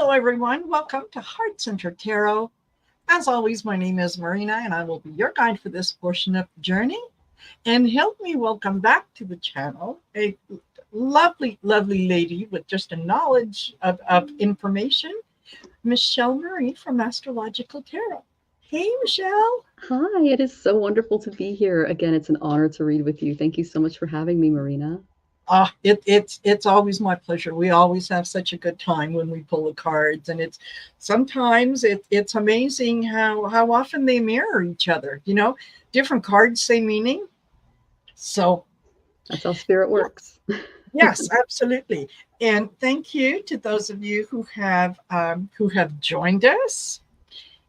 Hello, everyone. Welcome to Heart Center Tarot. As always, my name is Marina, and I will be your guide for this portion of the journey. And help me welcome back to the channel a lovely, lovely lady with just a knowledge of information, Michelle Marie from Astrological Tarot. Hey, Michelle. Hi, it is so wonderful to be here. Again, it's an honor to read with you. Thank you so much for having me, Marina. It's always my pleasure. We always have such a good time when we pull the cards, and sometimes it's amazing how often they mirror each other. You know, different cards, same meaning. So that's how spirit works. Yes, absolutely. And thank you to those of you who have joined us.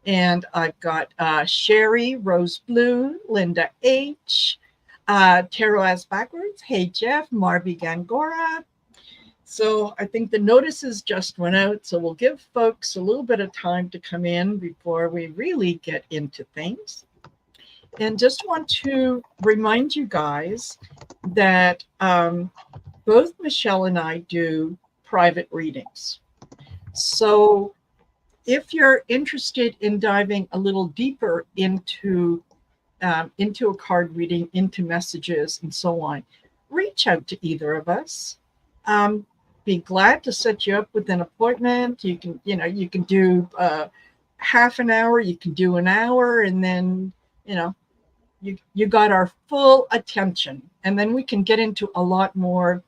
And I've got Sherry, Rose Blue, Linda H. Tarot as backwards. Hey, Jeff, Marby Gangora. So I think the notices just went out. So we'll give folks a little bit of time to come in before we really get into things. And just want to remind you guys that both Michelle and I do private readings. So if you're interested in diving a little deeper into a card reading, into messages and so on, reach out to either of us. Be glad to set you up with an appointment. You can do half an hour, you can do an hour, and then, you got our full attention. And then we can get into a lot more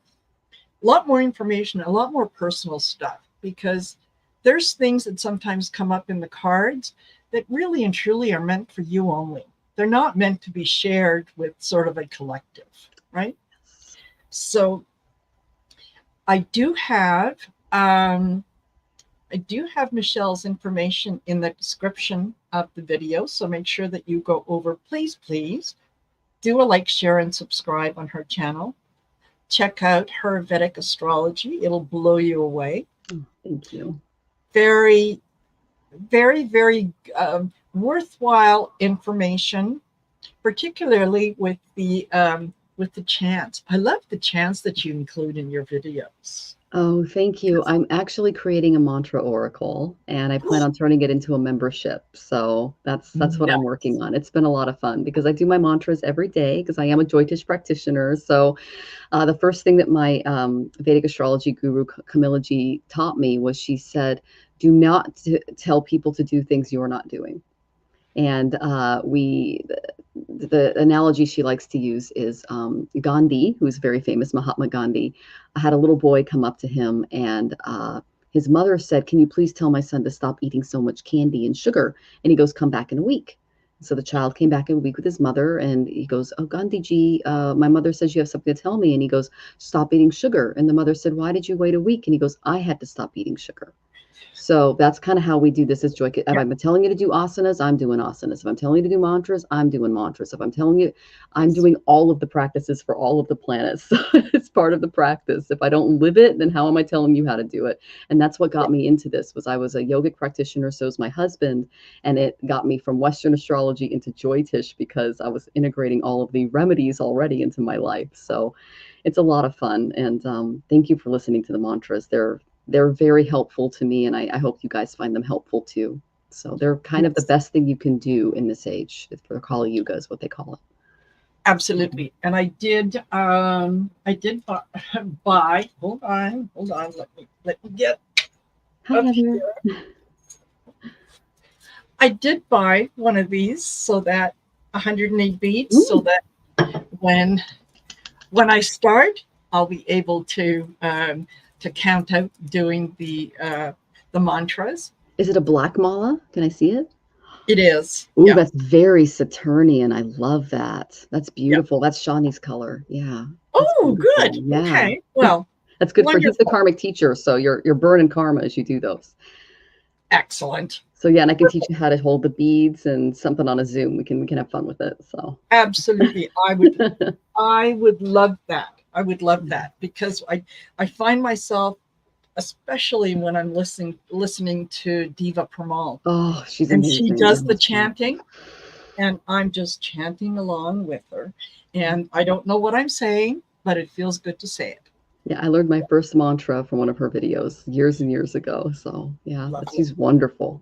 information, a lot more personal stuff, because there's things that sometimes come up in the cards that really and truly are meant for you only. They're not meant to be shared with sort of a collective, right? So I do have Michelle's information in the description of the video. So make sure that you go over, please do a like, share, and subscribe on her channel. Check out her Vedic astrology. It'll blow you away. Thank you. Very, very, very worthwhile information, particularly with the chants. I love the chants that you include in your videos. Oh, thank you. I'm actually creating a mantra oracle, and I plan on turning it into a membership. So that's what I'm working on. It's been a lot of fun because I do my mantras every day because I am a Jyotish practitioner. So the first thing that my Vedic astrology guru, Camilla G, taught me was, she said, do not tell people to do things you're not doing. And the analogy she likes to use is Gandhi, who's very famous, Mahatma Gandhi, had a little boy come up to him, and his mother said, can you please tell my son to stop eating so much candy and sugar? And he goes, come back in a week. So the child came back in a week with his mother, and he goes, oh, Gandhi ji, my mother says you have something to tell me. And he goes, stop eating sugar. And the mother said, why did you wait a week? And he goes, I had to stop eating sugar. So that's kind of how we do this as Joy. If I'm telling you to do asanas, I'm doing asanas. If I'm telling you to do mantras, I'm doing mantras. If I'm telling you, I'm doing all of the practices for all of the planets. So it's part of the practice. If I don't live it, then how am I telling you how to do it? And that's what got me into this. Was I was a yogic practitioner, so is my husband, and it got me from Western astrology into Jyotish because I was integrating all of the remedies already into my life. So it's a lot of fun. And thank you for listening to the mantras. They're very helpful to me, and I hope you guys find them helpful too. So they're kind of the best thing you can do in this age. For Kali Yuga is what they call it. Absolutely. And I did buy, hold on, let me get up here. I did buy one of these, so that 108 beads, so that when I start, I'll be able to count out doing the mantras. Is it a black mala? Can I see it? It is. Ooh, yeah. That's very Saturnian. I love that. That's beautiful. Yeah. That's Shani's color. Yeah. Oh, good. Yeah. Okay. Well, that's good for, he's the karmic teacher. So you're burning karma as you do those. Excellent. So yeah, and I can teach you how to hold the beads and something on a Zoom. We can have fun with it. So absolutely. I would love that. I would love that, because I find myself, especially when I'm listening to Diva Pramal. Oh, she's amazing. And she does the chanting, and I'm just chanting along with her. And I don't know what I'm saying, but it feels good to say it. Yeah, I learned my first mantra from one of her videos years and years ago. So yeah, Lovely. she's wonderful.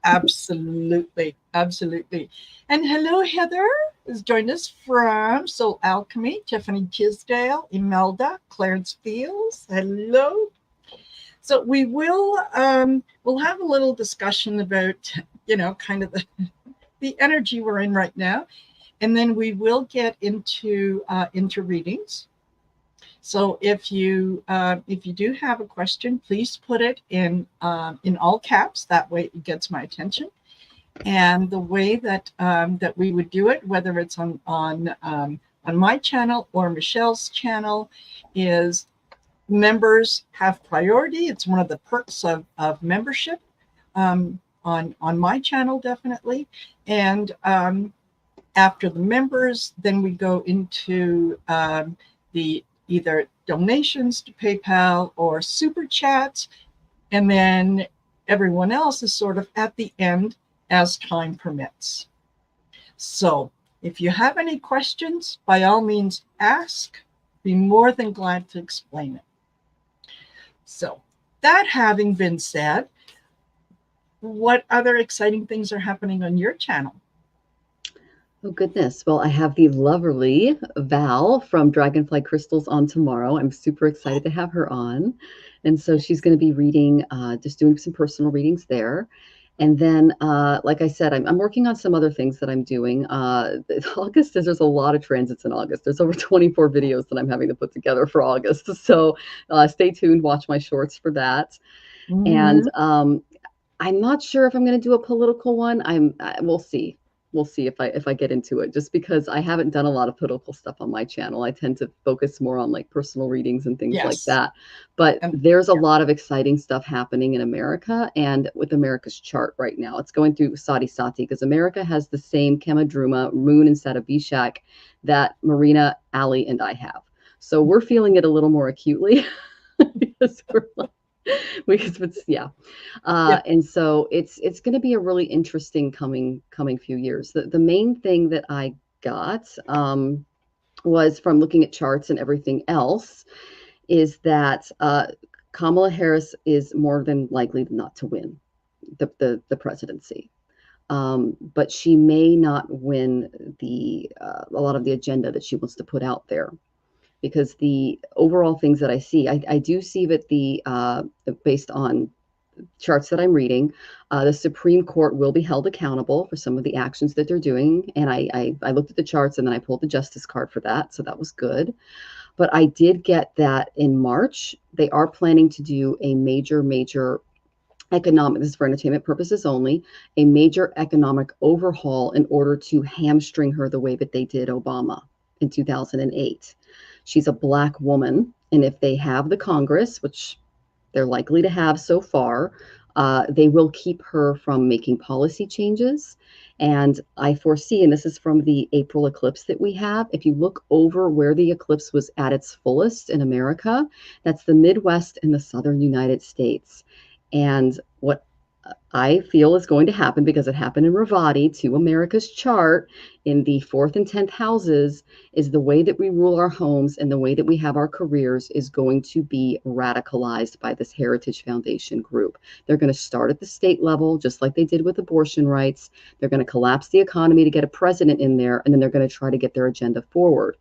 Absolutely. Absolutely. And hello, Heather has joined us from Soul Alchemy, Tiffany Tisdale, Imelda, Clarence Fields. Hello. So we will we'll have a little discussion about, kind of the energy we're in right now. And then we will get into readings. So if you do have a question, please put it in all caps. That way it gets my attention. And the way that we would do it, whether it's on my channel or Michelle's channel, is members have priority. It's one of the perks of membership on my channel, definitely. And after the members, then we go into the either donations to PayPal or super chats, and then everyone else is sort of at the end as time permits. So if you have any questions, by all means ask. Be more than glad to explain it. So that having been said, what other exciting things are happening on your channel? Oh, goodness. Well, I have the lovely Val from Dragonfly Crystals on tomorrow. I'm super excited to have her on. And so she's going to be reading, just doing some personal readings there. And then, like I said, I'm working on some other things that I'm doing. August there's a lot of transits in August. There's over 24 videos that I'm having to put together for August. So stay tuned, watch my shorts for that. And I'm not sure if I'm going to do a political one. We'll see. We'll see if I get into it, just because I haven't done a lot of political stuff on my channel. I tend to focus more on like personal readings and things like that. But there's a lot of exciting stuff happening in America and with America's chart right now. It's going through Sati Sati because America has the same Kamadruma, Moon and Satabishak that Marina, Ali, and I have. So we're feeling it a little more acutely because we're like, and so it's going to be a really interesting coming few years. The main thing that I got was from looking at charts and everything else is that Kamala Harris is more than likely not to win the presidency. But she may not win a lot of the agenda that she wants to put out there. Because the overall things that I see, I do see that based on charts that I'm reading, the Supreme Court will be held accountable for some of the actions that they're doing. And I looked at the charts and then I pulled the justice card for that. So that was good. But I did get that in March, they are planning to do a major economic, this is for entertainment purposes only, a major economic overhaul in order to hamstring her the way that they did Obama in 2008. She's a Black woman, and if they have the Congress, which they're likely to have so far, they will keep her from making policy changes. And I foresee, and this is from the April eclipse that we have, if you look over where the eclipse was at its fullest in America, that's the Midwest and the Southern United States. And what I feel is going to happen, because it happened in Ravati to America's chart in the 4th and 10th houses, is the way that we rule our homes and the way that we have our careers is going to be radicalized by this Heritage Foundation group. They're going to start at the state level, just like they did with abortion rights. They're going to collapse the economy to get a president in there, and then they're going to try to get their agenda forward.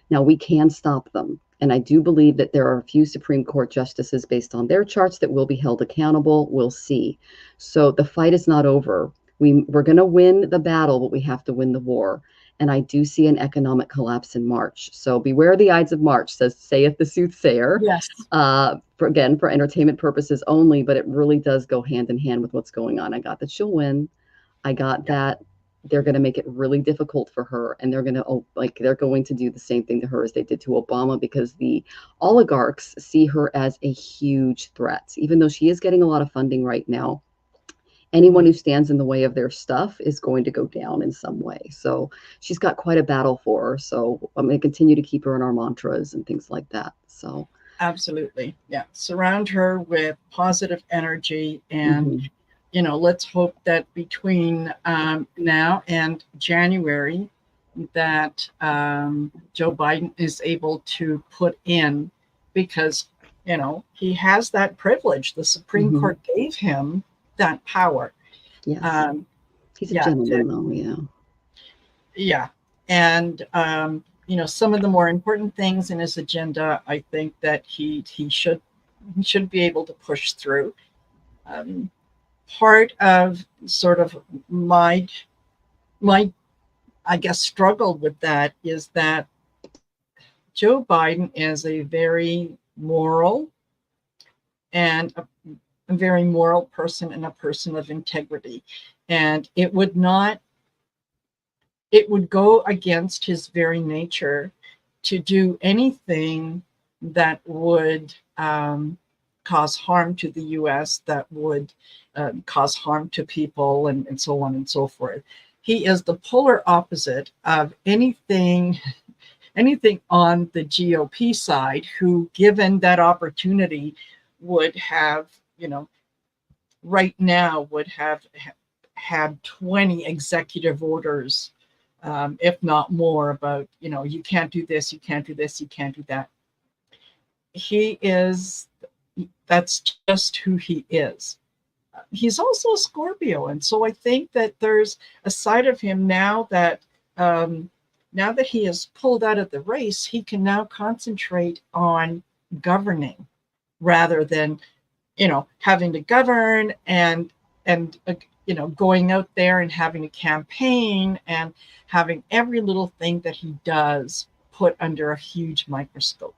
Now, we can stop them. And I do believe that there are a few Supreme Court justices based on their charts that will be held accountable. We'll see. So the fight is not over. We're going to win the battle, but we have to win the war. And I do see an economic collapse in March. So beware the Ides of March, saith the soothsayer. Yes. For entertainment purposes only, but it really does go hand in hand with what's going on. I got that she'll win. I got that they're going to make it really difficult for her, and they're going to do the same thing to her as they did to Obama, because the oligarchs see her as a huge threat. Even though she is getting a lot of funding right now, anyone who stands in the way of their stuff is going to go down in some way. So she's got quite a battle for her. So I'm going to continue to keep her in our mantras and things like that. So absolutely. Yeah. Surround her with positive energy, and let's hope that between now and January that Joe Biden is able to put in because, you know, he has that privilege. The Supreme Court gave him that power. Yes. He's a Yeah, gentleman, though. Yeah. yeah. And, you know, some of the more important things in his agenda, I think that he should be able to push through. Part of sort of my I guess struggle with that is that Joe Biden is a very moral and a very moral person and a person of integrity, and it would go against his very nature to do anything that would cause harm to the U.S., that would cause harm to people, and so on and so forth. He is the polar opposite of anything on the GOP side, who, given that opportunity, would have, you know, right now would have had 20 executive orders, if not more, about, you know, you can't do this, you can't do this, you can't do that. That's just who he is. He's also a Scorpio, and so I think that there's a side of him now that he is pulled out of the race, he can now concentrate on governing rather than, you know, having to govern and you know, going out there and having a campaign and having every little thing that he does put under a huge microscope,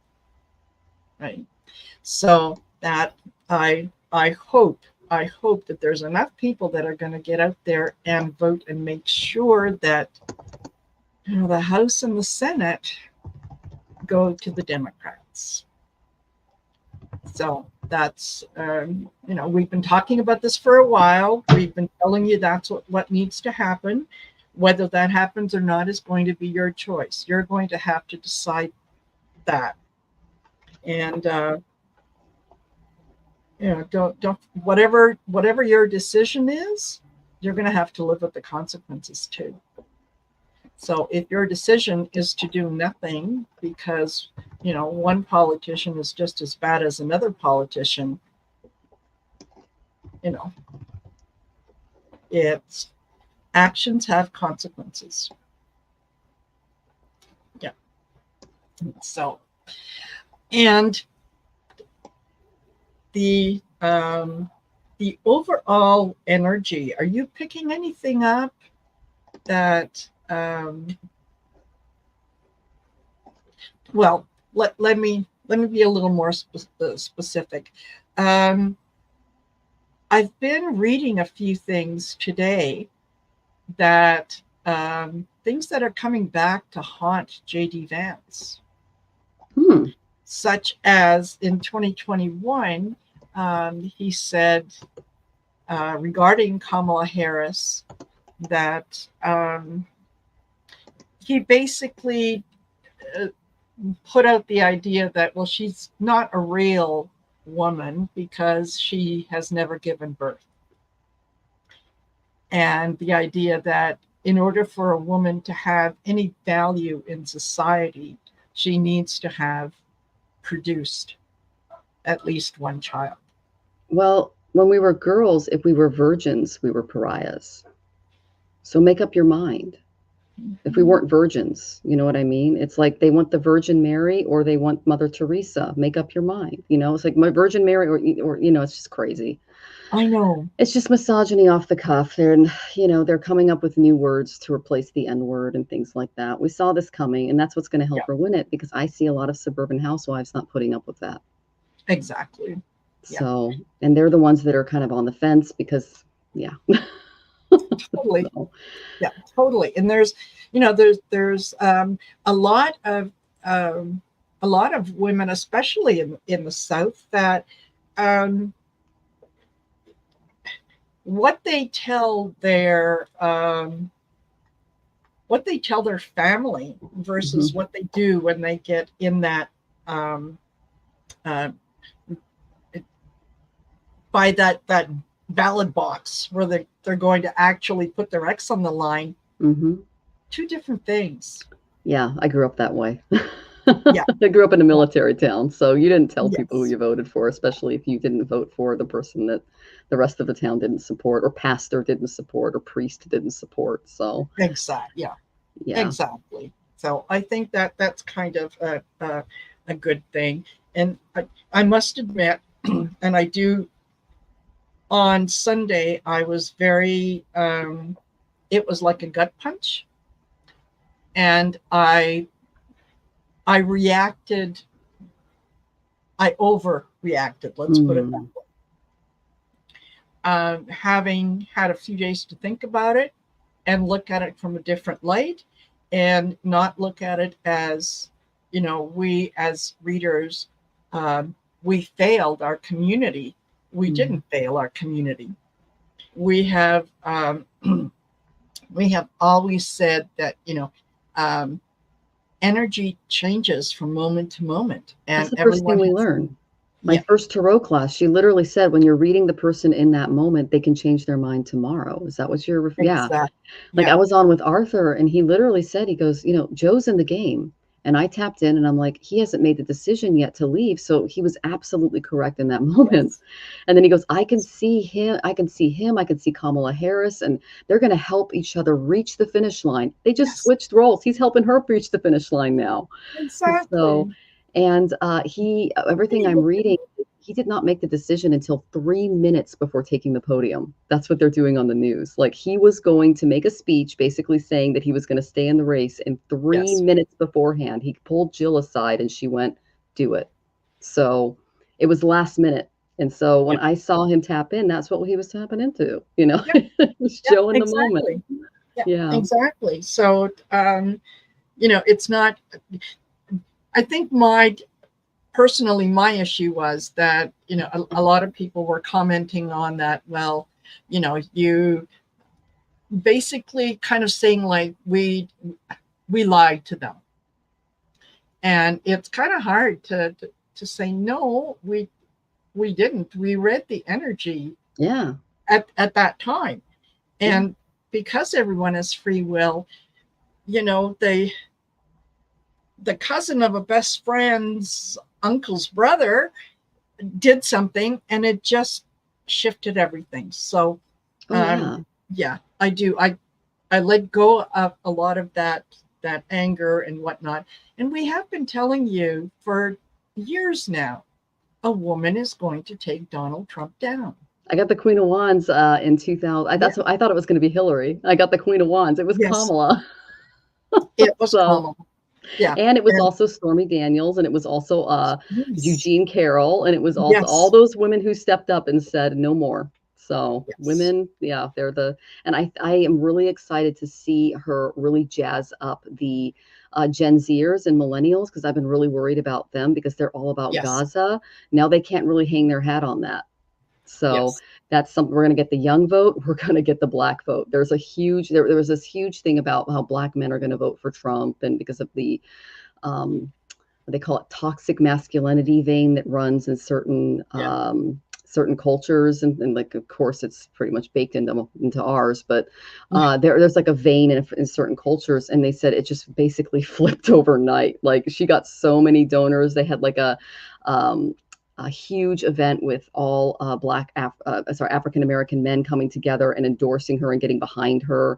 right? So that I hope that there's enough people that are going to get out there and vote and make sure that, you know, the House and the Senate go to the Democrats. So that's, you know, we've been talking about this for a while. We've been telling you that's what needs to happen. Whether that happens or not is going to be your choice. You're going to have to decide that. And, you know, don't whatever your decision is, you're going to have to live with the consequences too. So if your decision is to do nothing because, you know, one politician is just as bad as another politician, you know, it's actions have consequences. Yeah. So, and the overall energy, are you picking anything up that, well, let me be a little more specific. I've been reading a few things today that things that are coming back to haunt J.D. Vance, such as in 2021, he said regarding Kamala Harris that he basically put out the idea that, well, she's not a real woman because she has never given birth. And the idea that in order for a woman to have any value in society, she needs to have produced at least one child. Well, when we were girls, if we were virgins, we were pariahs. So make up your mind. If we weren't virgins, you know what I mean? It's like they want the Virgin Mary or they want Mother Teresa. Make up your mind. You know, it's like my Virgin Mary or you know, it's just crazy. I know. It's just misogyny off the cuff. They're coming up with new words to replace the N word and things like that. We saw this coming, and that's what's going to help her win it, because I see a lot of suburban housewives not putting up with that. Exactly. So, and they're the ones that are kind of on the fence because, Totally. So. Yeah, totally. And there's a lot of women, especially in the South, that what they tell their family versus what they do when they get in that by that ballot box where they're going to actually put their X on the line. Two different things. Yeah, I grew up that way. Yeah. I grew up in a Yeah. military town, so you didn't tell people who Yes. you voted for, especially if you didn't vote for the person that the rest of the town didn't support, or pastor didn't support, or priest didn't support. So, Exactly. Yeah. yeah. Exactly. So I think that that's kind of a good thing. And I must admit, and I do, on Sunday, I was very, it was like a gut punch. And I reacted, I overreacted, let's put it that Mm, way. Having had a few days to think about it and look at it from a different light, and not look at it as, we as readers, we failed our community. We mm. didn't fail our community. We have we have always said that, um, energy changes from moment to moment, That's and the first thing everyone we has. learn. My Yeah, first tarot class, she literally said, when you're reading the person in that moment, they can change their mind tomorrow. Is that what you're, yeah. exactly. Like I Yeah, was on with Arthur and he literally said, he goes, Joe's in the game. And I tapped in and I'm like, he hasn't made the decision yet to leave. So he was absolutely correct in that moment. yes, And then he goes, I can see him. I can see him. I can see Kamala Harris, and they're going to help each other reach the finish line. They just yes, switched roles. He's helping her reach the finish line now. So, exactly. and everything I'm Anyway, reading, he did not make the decision until 3 minutes before taking the podium. That's what they're doing on the news. Like he was going to make a speech basically saying that he was going to stay in the race. And three yes, minutes beforehand, he pulled Jill aside and she went, do it. So it was last minute. And so when yeah, I saw him tap in, that's what he was tapping into, yeah, it was yeah, Joe in the moment. exactly. Yeah, Yeah. exactly. So, it's not. I think my issue was that, a lot of people were commenting on that. Well, you basically kind of saying like we lied to them, and it's kind of hard to say no, we didn't. We read the energy Yeah. at that time, Yeah. and because everyone has free will, they the cousin of a best friend's uncle's brother did something, and it just shifted everything. So, Oh, um, yeah. yeah, I do. I let go of a lot of that anger and whatnot. And we have been telling you for years now, a woman is going to take Donald Trump down. I got the Queen of Wands in 2000. Yeah. That's what I thought it was going to be Hillary. I got the Queen of Wands. It was Yes, Kamala. it was So, Kamala. Yeah, and it was and also Stormy Daniels, and it was also yes, Eugene Carroll, and it was also all yes, those women who stepped up and said no more. So yes, women, yeah, and I am really excited to see her really jazz up the Gen Zers and millennials, because I've been really worried about them because they're all about yes, Gaza. Now they can't really hang their hat on that. So yes, that's something we're going to get the young vote. We're going to get the black vote. There was this huge thing about how black men are going to vote for Trump, and because of the um, they call it toxic masculinity vein that runs in yeah, certain cultures, and like of course it's pretty much baked into ours, but yeah, there's like a vein in certain cultures, and they said it just basically flipped overnight. Like she got so many donors. They had like a huge event with all African American men coming together and endorsing her and getting behind her.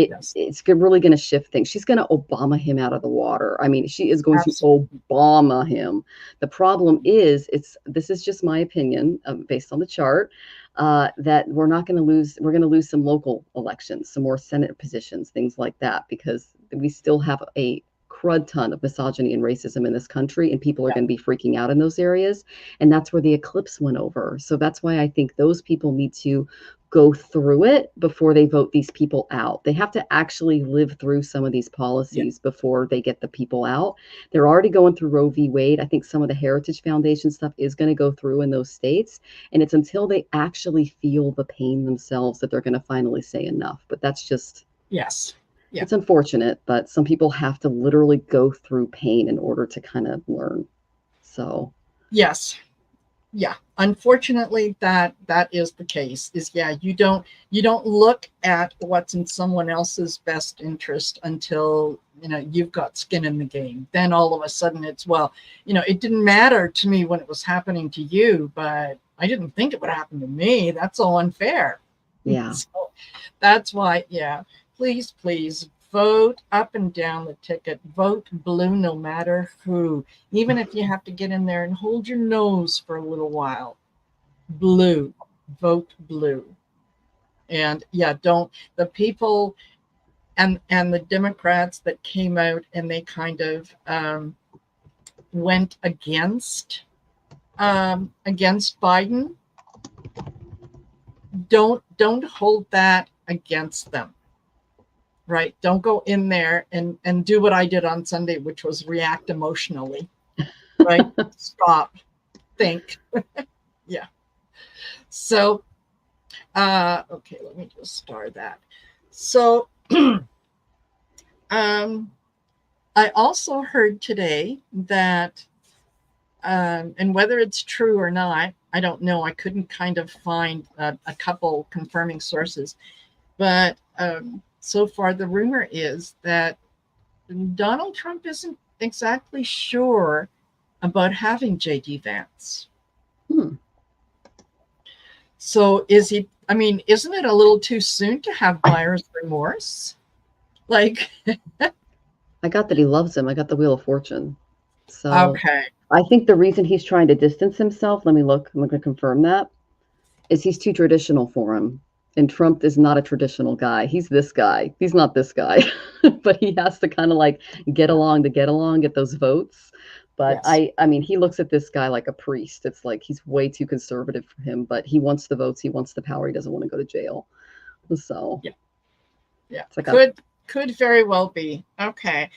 yes, It's really going to shift things. She's going to Obama him out of the water. I mean, she is going to absolutely. Obama him. The problem is, this is just my opinion based on the chart, that we're not going to lose. We're going to lose some local elections, some more Senate positions, things like that, because we still have a crud ton of misogyny and racism in this country, and people are Yeah, going to be freaking out in those areas. And that's where the eclipse went over. So that's why I think those people need to go through it before they vote these people out. They have to actually live through some of these yeah, policies before they get the people out. They're already going through Roe v. Wade. I think some of the Heritage Foundation stuff is going to go through in those states. And it's until they actually feel the pain themselves that they're going to finally say enough. But that's just, yes, yeah, it's unfortunate, but some people have to literally go through pain in order to kind of learn. So, yes. yeah, unfortunately, that is the case. Is yeah, you don't look at what's in someone else's best interest until you've got skin in the game. Then all of a sudden it's, well, it didn't matter to me when it was happening to you, but I didn't think it would happen to me. That's so unfair. Yeah. So that's why, yeah, please vote up and down the ticket. Vote blue no matter who. Even if you have to get in there and hold your nose for a little while. Blue. Vote blue. And yeah, don't the people and the Democrats that came out and they kind of went against Biden. Don't hold that against them. Right. Don't go in there and do what I did on Sunday, which was react emotionally. Right. Stop. Think. Yeah. So, okay, let me just start that. So, I also heard today that, and whether it's true or not, I don't know. I couldn't kind of find a couple confirming sources, but so far the rumor is that Donald Trump isn't exactly sure about having J.D. Vance. So is he, I mean, isn't it a little too soon to have buyer's remorse? Like, I got that he loves him. I got the Wheel of Fortune. So okay. I think the reason he's trying to distance himself, let me look, I'm going to confirm that, is he's too traditional for him. And Trump is not a traditional guy. He's this guy. He's not this guy. But he has to kind of like get along, get those votes. But Yes. I mean, he looks at this guy like a priest. It's like he's way too conservative for him, but he wants the votes. He wants the power. He doesn't want to go to jail. So Yeah. like Could very well be. Okay.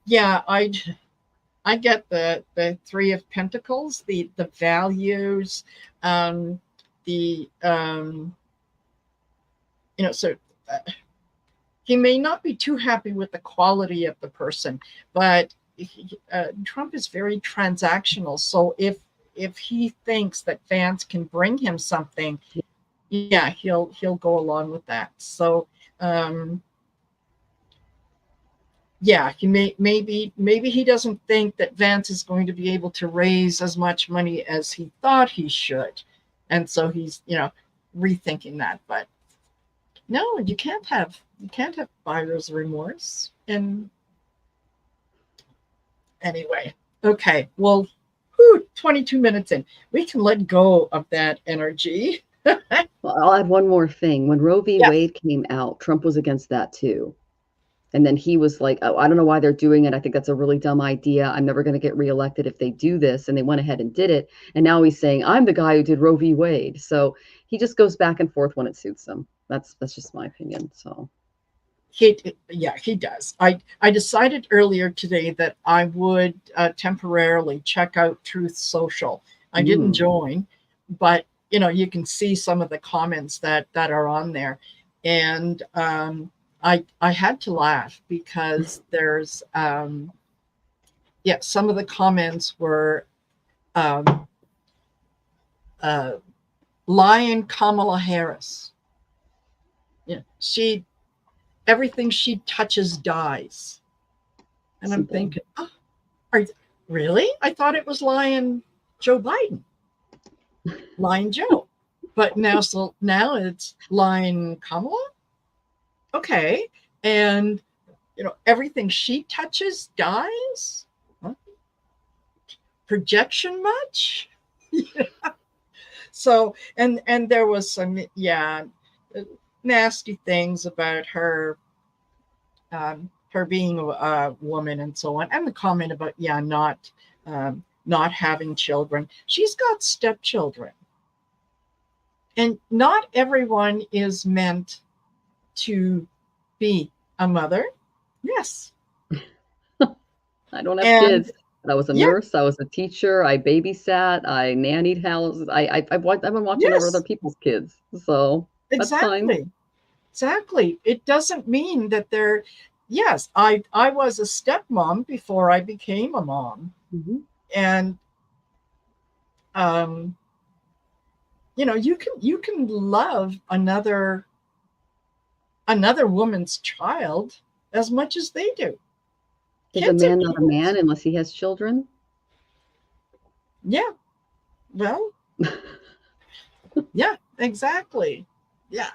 Yeah, I get the Three of Pentacles, the values, so he may not be too happy with the quality of the person, but Trump is very transactional. So if he thinks that Vance can bring him something, yeah, he'll go along with that. So yeah, he maybe he doesn't think that Vance is going to be able to raise as much money as he thought he should, and so he's rethinking that. But no, you can't have buyer's remorse. And anyway, okay, well, 22 minutes in, we can let go of that energy. well, I'll add one more thing. When Roe v. Yes. Wade came out, Trump was against that too. And then he was like, oh, I don't know why they're doing it. I think that's a really dumb idea. I'm never going to get reelected if they do this. And they went ahead and did it. And now he's saying, I'm the guy who did Roe v. Wade. So he just goes back and forth when it suits him. That's just my opinion. So He does. I decided earlier today that I would temporarily check out Truth Social. I didn't join, but you can see some of the comments that are on there, and I had to laugh because there's some of the comments were Lion Kamala Harris. Yeah, everything she touches dies. And I'm thinking, really? I thought it was Lion Joe Biden. Lion Joe. But now it's Lion Kamala. Okay. And everything she touches dies. Huh? Projection much? So and there was some nasty things about her being a woman and so on, and the comment about not having children. She's got stepchildren, and not everyone is meant to be a mother. Yes. I don't have kids. I was a nurse. I was a teacher. I babysat. I nannied houses. I've been watching over other people's kids. So that's fine. Exactly. It doesn't mean that they're. Yes, I was a stepmom before I became a mom, and you can love another woman's child as much as they do. Is a Kids are man not a man kids. unless he has children? Yeah. Well, yeah, exactly. Yeah.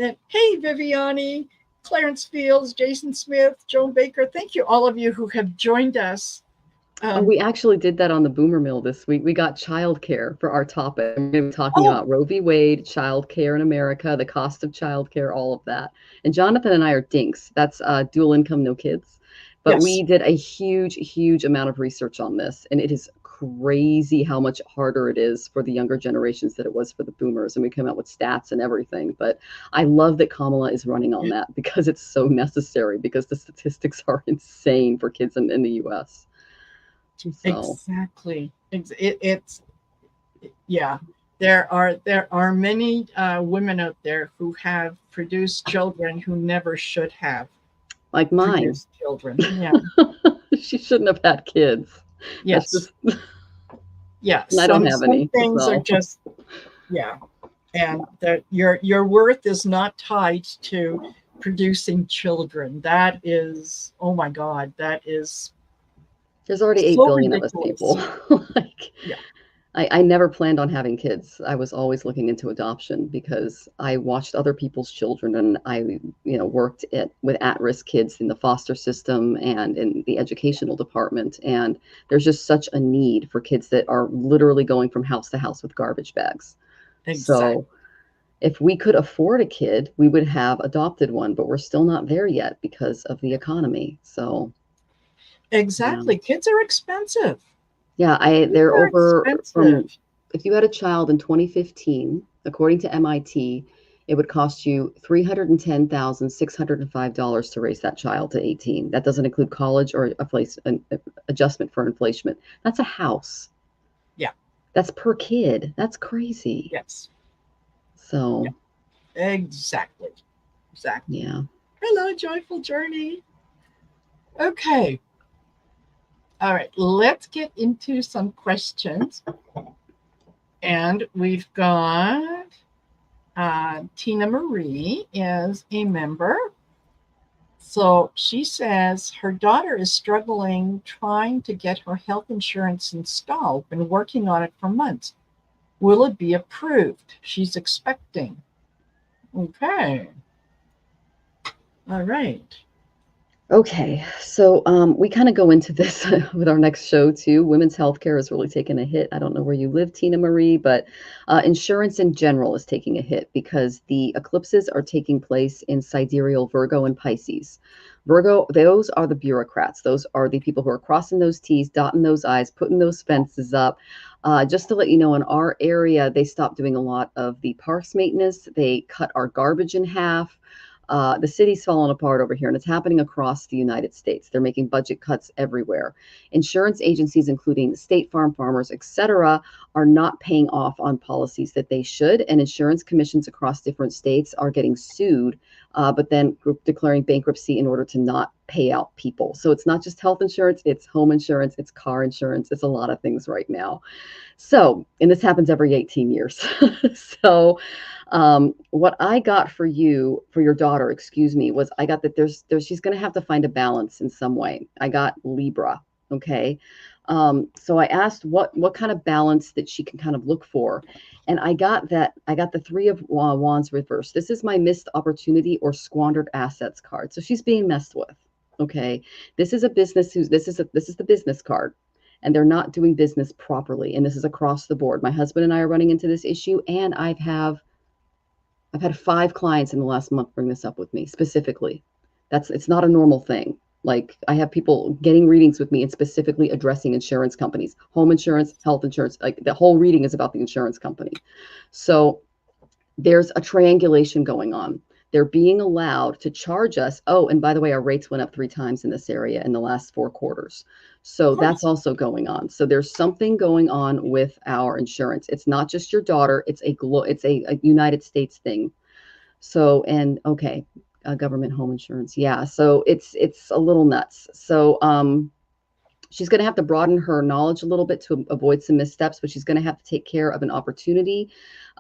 And hey, Viviani, Clarence Fields, Jason Smith, Joan Baker, thank you, all of you who have joined us. Oh, we actually did that on the Boomer Mill this week. We got childcare for our topic. We're going to be talking about Roe v. Wade, childcare in America, the cost of childcare, all of that. And Jonathan and I are dinks. That's dual income, no kids. But yes. we did a huge, huge amount of research on this. And it is crazy how much harder it is for the younger generations than it was for the boomers. And we came out with stats and everything. But I love that Kamala is running on that because it's so necessary, because the statistics are insane for kids in the U.S. So. Exactly. It's yeah. There are many women out there who have produced children who never should have. Like mine. Produced children. Yeah. She shouldn't have had kids. Yes. Just... yes. I don't have any. Things are just and that your worth is not tied to producing children. That is, oh my God, that is. There's already 8 billion of us people. I never planned on having kids. I was always looking into adoption because I watched other people's children, and I, worked with at-risk kids in the foster system and in the educational department. And there's just such a need for kids that are literally going from house to house with garbage bags. Exactly. So if we could afford a kid, we would have adopted one, but we're still not there yet because of the economy. So. Exactly. Kids are expensive. Yeah, they're over from, if you had a child in 2015, according to MIT, it would cost you $310,605 to raise that child to 18. That doesn't include college or an adjustment for inflation. That's a house. Yeah. That's per kid. That's crazy. Yes. So. Yeah. Exactly. Yeah. Hello, Joyful Journey. Okay. All right, let's get into some questions. And we've got Tina Marie is a member. So she says her daughter is struggling trying to get her health insurance installed, been working on it for months. Will it be approved? She's expecting. Okay. All right. Okay, so we kind of go into this with our next show too. Women's healthcare has really taken a hit. I don't know where you live, Tina Marie, but insurance in general is taking a hit because the eclipses are taking place in sidereal Virgo and Pisces. Virgo, those are the bureaucrats. Those are the people who are crossing those T's, dotting those I's, putting those fences up. Just to let you know, in our area, they stopped doing a lot of the parks maintenance. They cut our garbage in half. The city's falling apart over here, and it's happening across the United States. They're making budget cuts everywhere. Insurance agencies, including State Farm, Farmers, etc., are not paying off on policies that they should, and insurance commissions across different states are getting sued, but then declaring bankruptcy in order to not pay out people. So it's not just health insurance, it's home insurance, it's car insurance, it's a lot of things right now. So, and this happens every 18 years. So, what I got for your daughter, was I got that she's going to have to find a balance in some way. I got Libra. Okay. So I asked what kind of balance that she can kind of look for. And I got the 3 of Wands reversed. This is my missed opportunity or squandered assets card. So she's being messed with. Okay. This is a business this is the business card. And they're not doing business properly. And this is across the board. My husband and I are running into this issue, and I've had 5 clients in the last month bring this up with me specifically. It's not a normal thing. Like, I have people getting readings with me and specifically addressing insurance companies, home insurance, health insurance. Like, the whole reading is about the insurance company. So there's a triangulation going on. They're being allowed to charge us. Oh, and by the way, our rates went up 3 times in this area in the last 4 quarters. So that's also going on. So there's something going on with our insurance. It's not just your daughter. It's a United States thing. So, and okay, government home insurance. Yeah. So it's a little nuts. So She's going to have to broaden her knowledge a little bit to avoid some missteps, but she's going to have to take care of an opportunity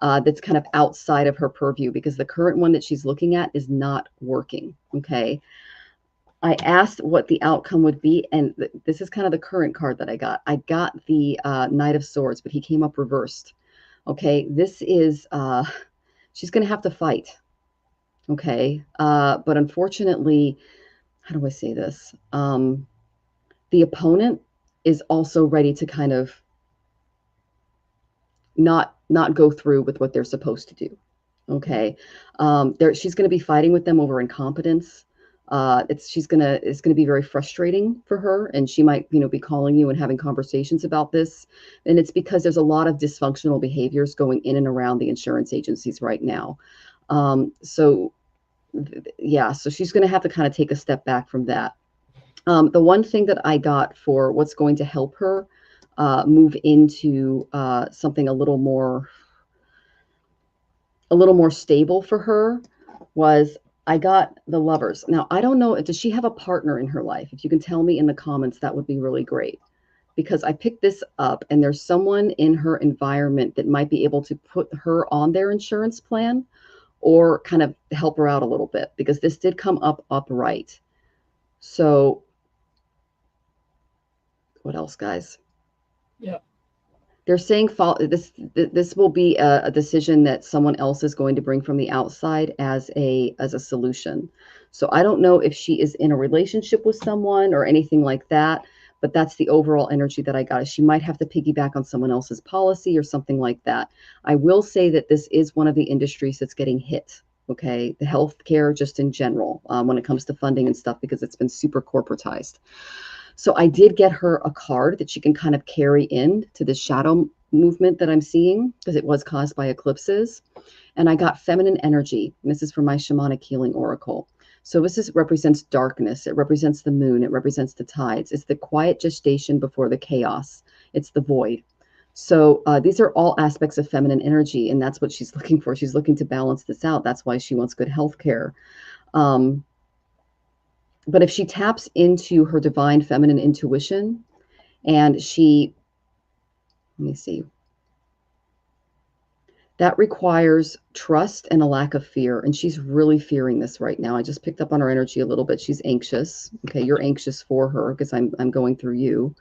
that's kind of outside of her purview, because the current one that she's looking at is not working. Okay. I asked what the outcome would be, and this is kind of the current card that I got. I got the Knight of Swords, but he came up reversed. Okay. This is, she's going to have to fight. Okay. But unfortunately, how do I say this? The opponent is also ready to kind of not go through with what they're supposed to do. Okay. She's going to be fighting with them over incompetence. It's going to be very frustrating for her, and she might, be calling you and having conversations about this. And it's because there's a lot of dysfunctional behaviors going in and around the insurance agencies right now. So she's going to have to kind of take a step back from that. The one thing that I got for what's going to help her move into something a little more stable for her was, I got the Lovers. Now, I don't know, does she have a partner in her life? If you can tell me in the comments, that would be really great. Because I picked this up, and there's someone in her environment that might be able to put her on their insurance plan or kind of help her out a little bit, because this did come up upright. So what else, guys? Yeah. They're saying this will be a decision that someone else is going to bring from the outside as a solution. So I don't know if she is in a relationship with someone or anything like that, but that's the overall energy that I got. She might have to piggyback on someone else's policy or something like that. I will say that this is one of the industries that's getting hit. Okay, the healthcare just in general when it comes to funding and stuff, because it's been super corporatized. So I did get her a card that she can kind of carry in to the shadow movement that I'm seeing, because it was caused by eclipses. And I got feminine energy. And this is from my shamanic healing oracle. So this represents darkness. It represents the moon. It represents the tides. It's the quiet gestation before the chaos. It's the void. So these are all aspects of feminine energy, and that's what she's looking for. She's looking to balance this out. That's why she wants good health care. But if she taps into her divine feminine intuition, and let me see, that requires trust and a lack of fear. And she's really fearing this right now. I just picked up on her energy a little bit. She's anxious. Okay, you're anxious for her because I'm going through you.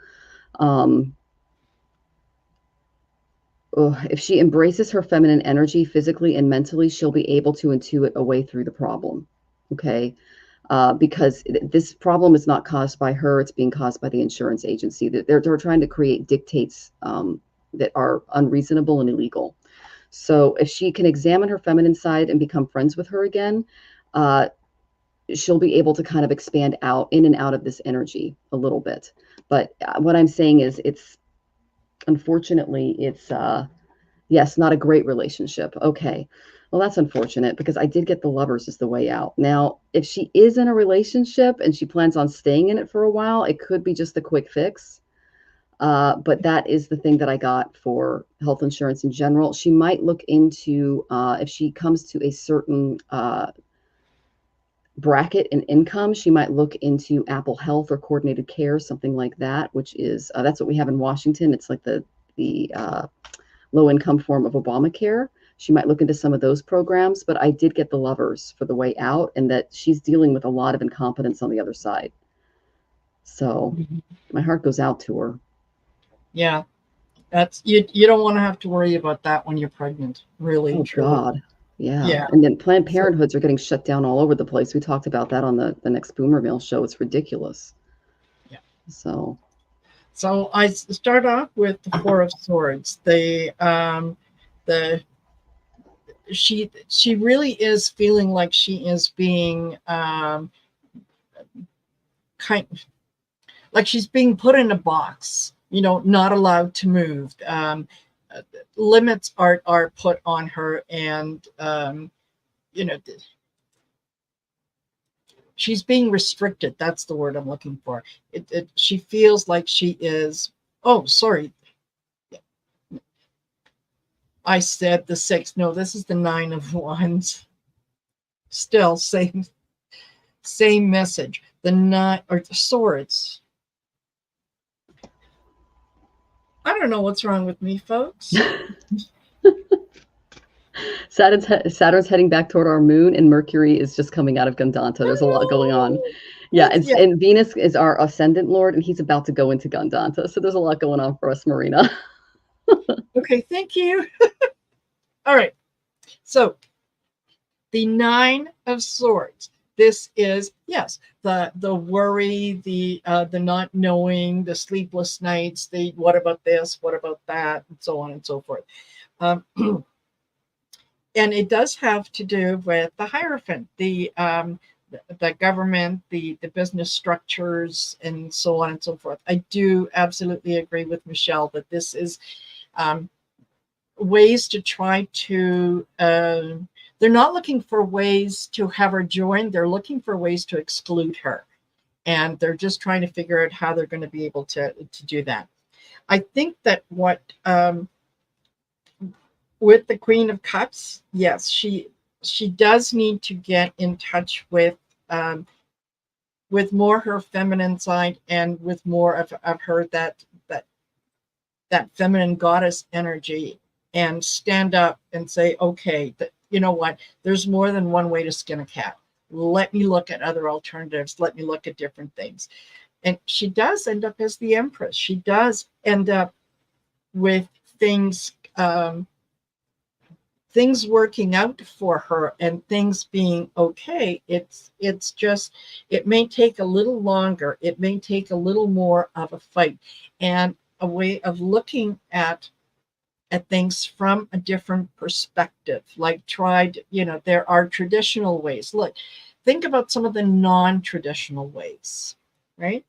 If she embraces her feminine energy physically and mentally, she'll be able to intuit a way through the problem. Okay. Because this problem is not caused by her, it's being caused by the insurance agency. They're trying to create dictates that are unreasonable and illegal. So if she can examine her feminine side and become friends with her again, she'll be able to kind of expand out in and out of this energy a little bit. But what I'm saying is, unfortunately, yes, not a great relationship. Okay. Well, that's unfortunate, because I did get the Lovers as the way out. Now, if she is in a relationship and she plans on staying in it for a while, it could be just a quick fix. But that is the thing that I got for health insurance in general. She might look into, if she comes to a certain bracket in income, she might look into Apple Health or Coordinated Care, something like that, which is, that's what we have in Washington. It's like the low income form of Obamacare. She might look into some of those programs, but I did get the Lovers for the way out, and that she's dealing with a lot of incompetence on the other side. So my heart goes out to her. Yeah, that's you don't want to have to worry about that when you're pregnant, really. Oh, truly. God. Yeah. And then Planned Parenthoods are getting shut down all over the place. We talked about that on the next Boomer Mail show. It's ridiculous. Yeah. So I start off with the Four of Swords. She really is feeling like she is being like she's being put in a box, not allowed to move. Limits are put on her, and she's being restricted. That's the word I'm looking for. She feels like she is. Oh, sorry. I said the 6. No, this is the 9 of Wands. Still same message. The 9 or the Swords. I don't know what's wrong with me, folks. Saturn's heading back toward our moon, and Mercury is just coming out of Gandanta. There's a lot going on. Yeah, Yeah. and Venus is our ascendant lord, and he's about to go into Gandanta. So there's a lot going on for us, Marina. Okay, thank you. All right. So the Nine of Swords. This is, yes, the worry, the not knowing, the sleepless nights, the what about this, what about that, and so on and so forth. Um, and it does have to do with the Hierophant, the government, the business structures, and so on and so forth. I do absolutely agree with Michelle that this is ways to try to. They're not looking for ways to have her join. They're looking for ways to exclude her, and they're just trying to figure out how they're going to be able to do that. I think that what with the Queen of Cups, yes, she does need to get in touch with more her feminine side and with more of her that feminine goddess energy, and stand up and say, okay, you know what, there's more than one way to skin a cat. Let me look at other alternatives. Let me look at different things. And she does end up as the Empress. She does end up with things things working out for her and things being okay. It's just, it may take a little longer. It may take a little more of a fight and a way of looking at things from a different perspective. Like there are traditional ways. Look, think about some of the non-traditional ways, right?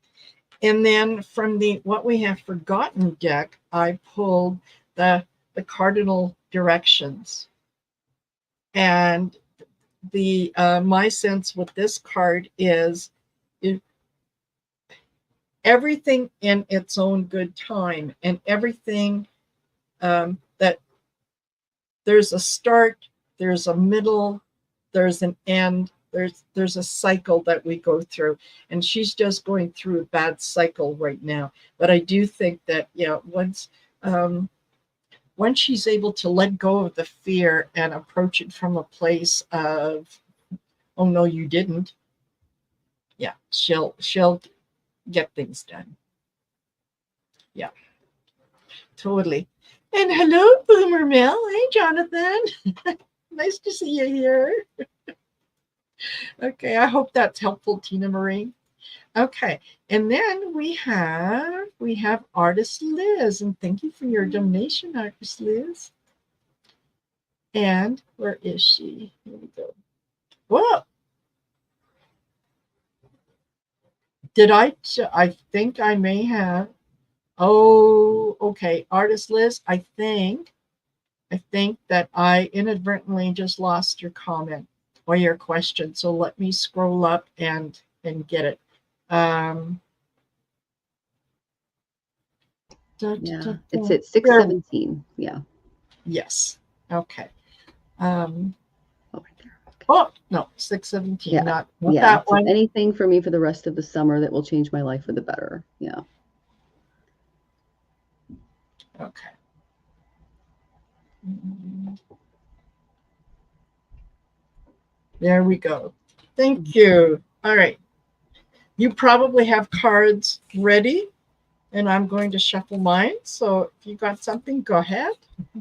And then from the what we have forgotten deck, I pulled the cardinal directions. And the my sense with this card is everything in its own good time, and everything that there's a start, there's a middle, there's an end, there's a cycle that we go through, and she's just going through a bad cycle right now. But I do think that once she's able to let go of the fear and approach it from a place of, oh no, you didn't, yeah, she'll get things done. Yeah, totally. And hello, Boomer Mill. Hey, Jonathan. Nice to see you here. Okay, I hope that's helpful, Tina Marie. Okay, and then we have Artist Liz, and thank you for your donation, Artist Liz. And where is she? Here we go. Whoa! Did I think I may have. Oh, okay, Artist Liz. I think that I inadvertently just lost your comment or your question. So let me scroll up and get it. Yeah, it's at 6:17. Yeah. Yes. Okay. Oh, right there. Okay. Oh no, 6:17. Yeah. Not yeah. that So one. anything for me for the rest of the summer that will change my life for the better. Yeah. Okay. There we go. Thank you. All right. You probably have cards ready, and I'm going to shuffle mine. So if you got something, go ahead.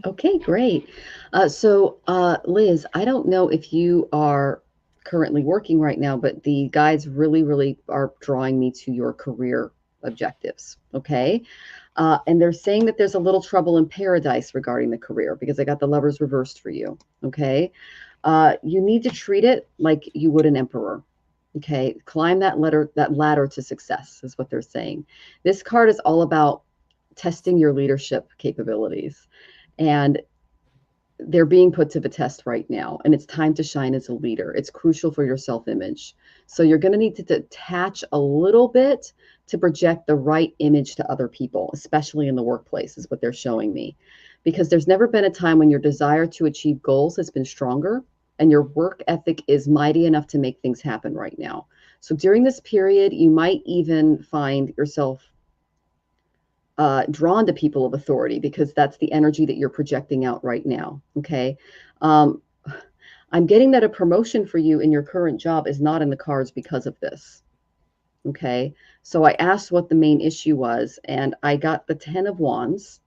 Okay, great. Liz, I don't know if you are currently working right now, but the guides really, really are drawing me to your career objectives. Okay. And they're saying that there's a little trouble in paradise regarding the career because I got the lovers reversed for you. Okay. You need to treat it like you would an emperor. Okay. Climb that ladder to success is what they're saying. This card is all about testing your leadership capabilities. And they're being put to the test right now, and it's time to shine as a leader. It's crucial for your self-image. So you're going to need to detach a little bit to project the right image to other people, especially in the workplace, is what they're showing me. Because there's never been a time when your desire to achieve goals has been stronger and your work ethic is mighty enough to make things happen right now. So during this period, you might even find yourself drawn to people of authority because that's the energy that you're projecting out right now. Okay. Um, I'm getting that a promotion for you in your current job is not in the cards because of this. Okay. So I asked what the main issue was, and I got the 10 of Wands,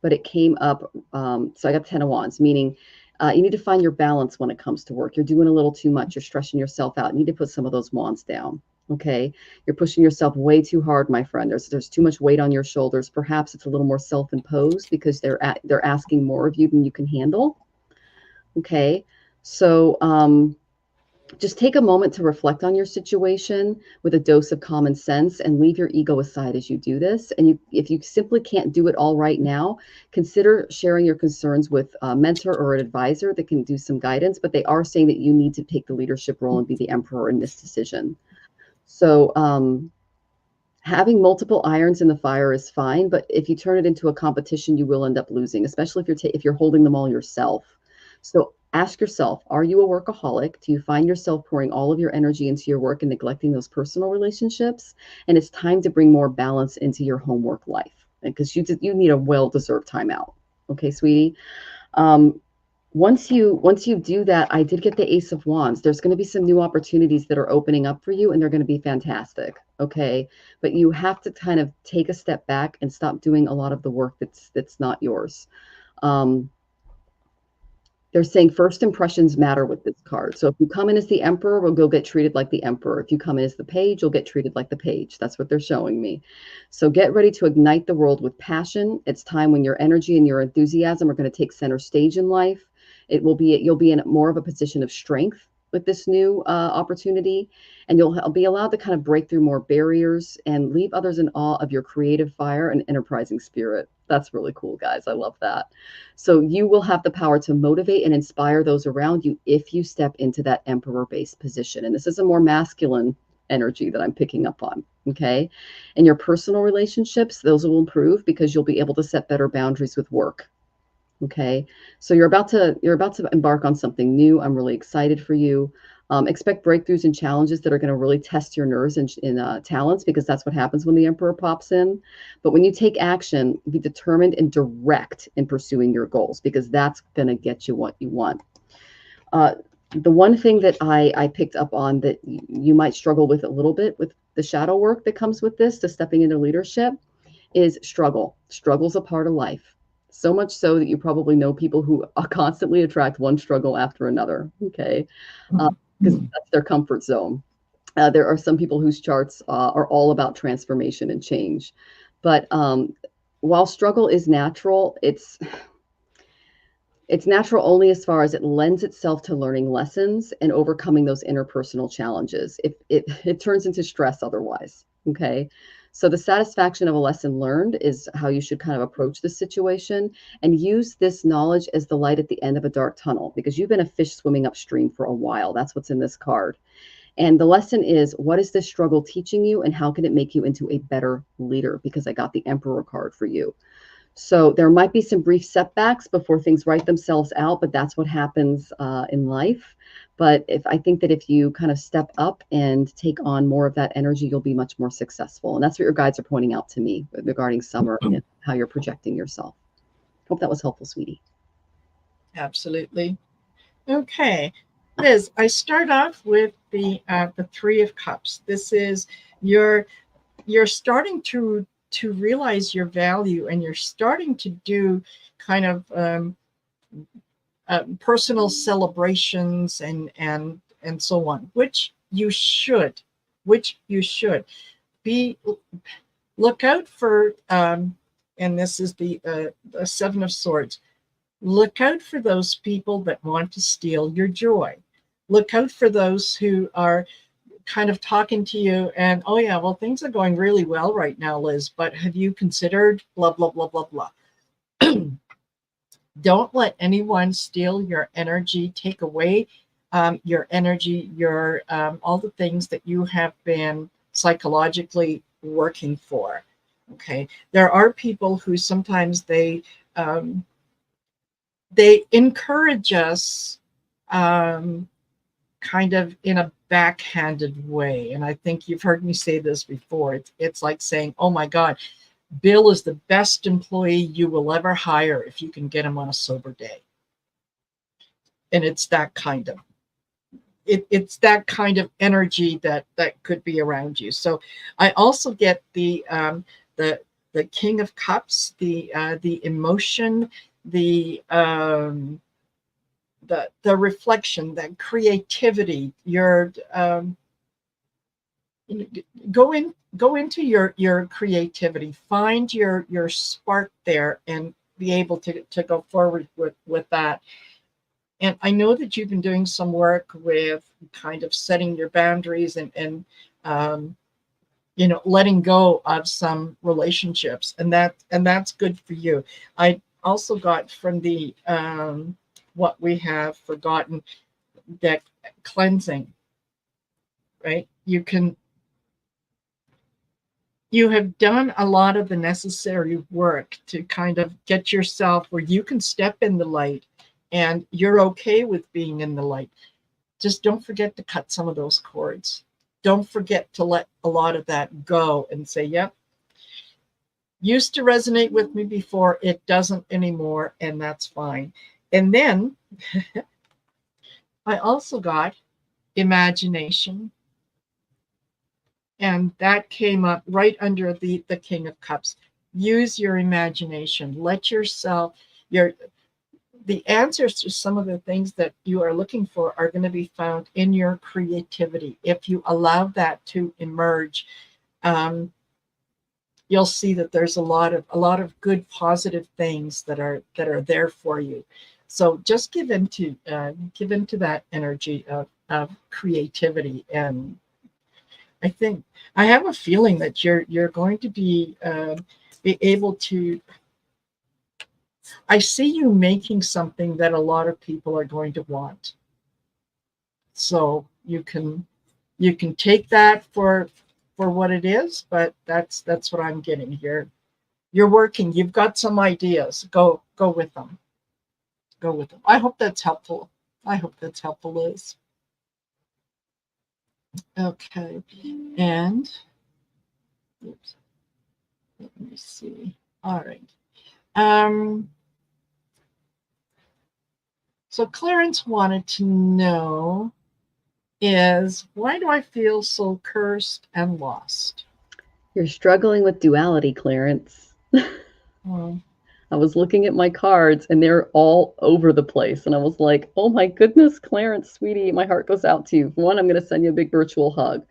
but it came up. So I got 10 of Wands, meaning you need to find your balance when it comes to work. You're doing a little too much. You're stressing yourself out. You need to put some of those Wands down. Okay. You're pushing yourself way too hard, my friend. There's too much weight on your shoulders. Perhaps it's a little more self-imposed because they're asking more of you than you can handle. Okay. So just take a moment to reflect on your situation with a dose of common sense and leave your ego aside as you do this. And if you simply can't do it all right now, consider sharing your concerns with a mentor or an advisor that can do some guidance. But they are saying that you need to take the leadership role and be the emperor in this decision. So having multiple irons in the fire is fine, but if you turn it into a competition, you will end up losing, especially if you're holding them all yourself. So ask yourself, are you a workaholic? Do you find yourself pouring all of your energy into your work and neglecting those personal relationships? And it's time to bring more balance into your homework life because you need a well-deserved time out. Okay, sweetie. Once you do that, I did get the Ace of Wands. There's going to be some new opportunities that are opening up for you, and they're going to be fantastic. Okay, but you have to kind of take a step back and stop doing a lot of the work that's not yours. They're saying first impressions matter with this card. So if you come in as the emperor, well, you'll get treated like the emperor. If you come in as the page, you'll get treated like the page. That's what they're showing me. So get ready to ignite the world with passion. It's time when your energy and your enthusiasm are going to take center stage in life. You'll be in more of a position of strength with this new opportunity, and you'll be allowed to kind of break through more barriers and leave others in awe of your creative fire and enterprising spirit. That's really cool, guys. I love that. So you will have the power to motivate and inspire those around you if you step into that emperor-based position. And this is a more masculine energy that I'm picking up on. Okay. And your personal relationships, those will improve because you'll be able to set better boundaries with work. Okay, so you're about to embark on something new. I'm really excited for you. Expect breakthroughs and challenges that are going to really test your nerves and talents, because that's what happens when the emperor pops in. But when you take action, be determined and direct in pursuing your goals, because that's going to get you what you want. The one thing that I picked up on that you might struggle with a little bit with the shadow work that comes with this, to stepping into leadership, is struggle. Struggle's a part of life. So much so that you probably know people who constantly attract one struggle after another, okay? Because that's their comfort zone. There are some people whose charts are all about transformation and change. But while struggle is natural, it's natural only as far as it lends itself to learning lessons and overcoming those interpersonal challenges. It turns into stress otherwise, okay? So the satisfaction of a lesson learned is how you should kind of approach this situation, and use this knowledge as the light at the end of a dark tunnel, because you've been a fish swimming upstream for a while. That's what's in this card. And the lesson is, what is this struggle teaching you, and how can it make you into a better leader? Because I got the Emperor card for you. So there might be some brief setbacks before things write themselves out, but that's what happens in life. But I think that if you kind of step up and take on more of that energy, you'll be much more successful. And that's what your guides are pointing out to me regarding summer and how you're projecting yourself. Hope that was helpful, sweetie. Absolutely. Okay, Liz, I start off with the Three of Cups. This is you're starting to realize your value, and you're starting to do kind of personal celebrations and so on, which you should be. Look out for and this is the Seven of Swords. Look out for those people that want to steal your joy. Look out for those who are kind of talking to you and, oh yeah, well, things are going really well right now, Liz, but have you considered blah blah blah blah blah. Don't let anyone steal your energy, take away your energy, your all the things that you have been psychologically working for. Okay, there are people who sometimes they encourage us kind of in a backhanded way, and I think you've heard me say this before. It's like saying, "Oh my God, Bill is the best employee you will ever hire if you can get him on a sober day. And it's that kind of it's that kind of energy that could be around you. So I also get the King of Cups, the emotion, the reflection, that creativity. Your go into your creativity, find your spark there, and be able to go forward with that. And I know that you've been doing some work with kind of setting your boundaries and letting go of some relationships, and that's good for you. I also got from the what we have forgotten, that cleansing, right? You have done a lot of the necessary work to kind of get yourself where you can step in the light and you're okay with being in the light. Just don't forget to cut some of those cords. Don't forget to let a lot of that go and say, yep, used to resonate with me before, it doesn't anymore, and that's fine. And then I also got imagination, and that came up right under the King of Cups. Use your imagination. Let yourself, the answers to some of the things that you are looking for are going to be found in your creativity. If you allow that to emerge, you'll see that there's a lot of good, positive things that are there for you. So just give into that energy of creativity. And I have a feeling that you're going to be able to. I see you making something that a lot of people are going to want. So you can take that for what it is, but that's what I'm getting here. You're working. You've got some ideas. Go with them. Go with them. I hope that's helpful. Liz. Okay. And oops, let me see. All right. So Clarence wanted to know is, why do I feel so cursed and lost? You're struggling with duality, Clarence. Oh. I was looking at my cards and they're all over the place. And I was like, oh my goodness, Clarence, sweetie, my heart goes out to you. One, I'm going to send you a big virtual hug.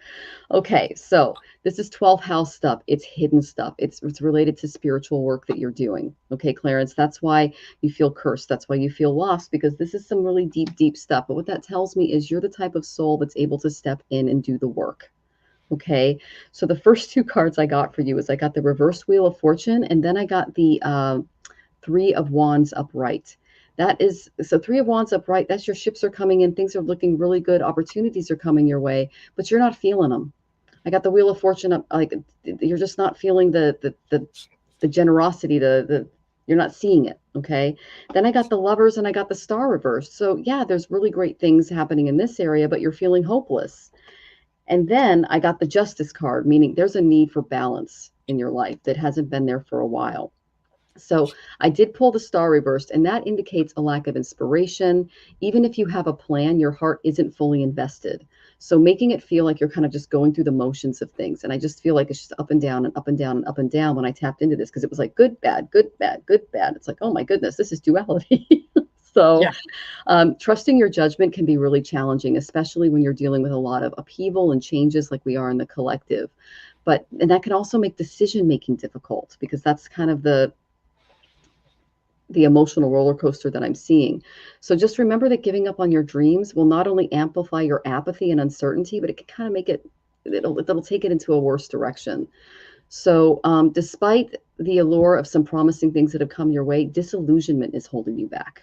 Okay, so this is 12th house stuff. It's hidden stuff. It's related to spiritual work that you're doing. Okay, Clarence, that's why you feel cursed. That's why you feel lost, because this is some really deep, deep stuff. But what that tells me is you're the type of soul that's able to step in and do the work. Okay, so the first two cards I got for you is I got the reverse Wheel of Fortune, and then I got the Three of Wands upright. That is, so Three of Wands upright, that's your ships are coming in, things are looking really good, opportunities are coming your way, but you're not feeling them. I got the Wheel of Fortune up, like you're just not feeling the generosity, you're not seeing it. Okay. Then I got the Lovers and I got the Star reversed. So yeah, there's really great things happening in this area, but you're feeling hopeless. And then I got the Justice card, meaning there's a need for balance in your life that hasn't been there for a while. So I did pull the Star reversed, and that indicates a lack of inspiration. Even if you have a plan, your heart isn't fully invested. So making it feel like you're kind of just going through the motions of things. And I just feel like it's just up and down and up and down and up and down when I tapped into this, because it was like good, bad, good, bad, good, bad. It's like, oh my goodness, this is duality. So trusting your judgment can be really challenging, especially when you're dealing with a lot of upheaval and changes like we are in the collective. And that can also make decision making difficult, because that's kind of the emotional roller coaster that I'm seeing. So just remember that giving up on your dreams will not only amplify your apathy and uncertainty, but it can kind of make it'll take it into a worse direction. So despite the allure of some promising things that have come your way, disillusionment is holding you back.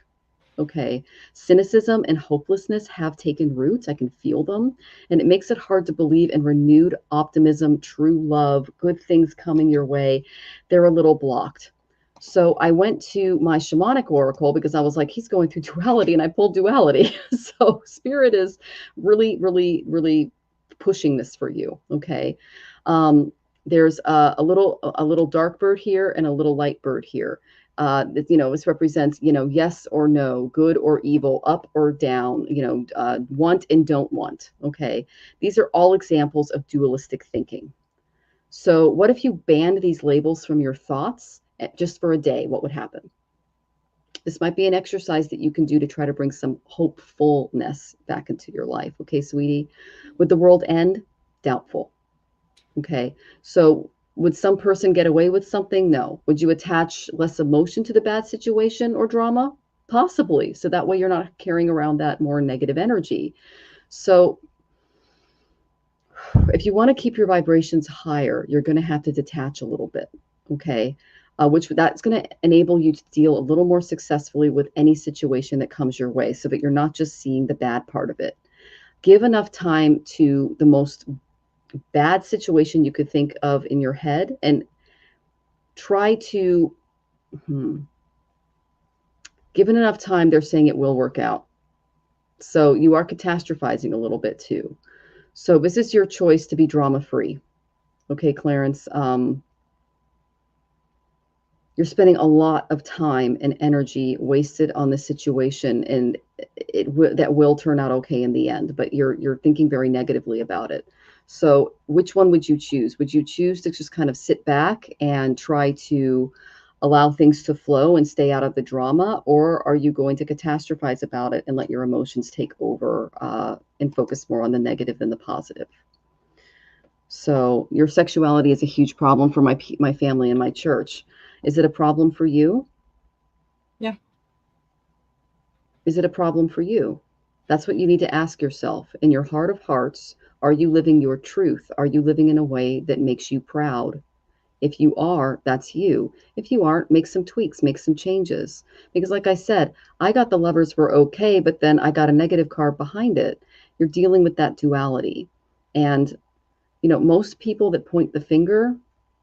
Okay. Cynicism and hopelessness have taken root. I can feel them. And it makes it hard to believe in renewed optimism, true love, good things coming your way. They're a little blocked. So I went to my shamanic oracle because I was like, he's going through duality, and I pulled duality. So spirit is really, really, really pushing this for you. Okay. There's a little dark bird here and a little light bird here. This represents, yes or no, good or evil, up or down, want and don't want. Okay. These are all examples of dualistic thinking. So what if you banned these labels from your thoughts just for a day? What would happen? This might be an exercise that you can do to try to bring some hopefulness back into your life. Okay, sweetie. Would the world end? Doubtful. Okay. So would some person get away with something? No. Would you attach less emotion to the bad situation or drama? Possibly. So that way you're not carrying around that more negative energy. So if you want to keep your vibrations higher, you're going to have to detach a little bit. Okay. Which that's going to enable you to deal a little more successfully with any situation that comes your way, so that you're not just seeing the bad part of it. Give enough time to the most bad situation you could think of in your head and try to given enough time, they're saying it will work out. So you are catastrophizing a little bit too. So this is your choice to be drama free. Okay, Clarence. You're spending a lot of time and energy wasted on this situation, and that will turn out okay in the end, but you're thinking very negatively about it. So which one would you choose? Would you choose to just kind of sit back and try to allow things to flow and stay out of the drama, or are you going to catastrophize about it and let your emotions take over and focus more on the negative than the positive? So your sexuality is a huge problem for my family and my church. Is it a problem for you? Yeah. Is it a problem for you? That's what you need to ask yourself. In your heart of hearts, are you living your truth? Are you living in a way that makes you proud? If you are, that's you. If you aren't, make some tweaks, make some changes. Because like I said, I got the lovers were okay, but then I got a negative card behind it. You're dealing with that duality. And, most people that point the finger,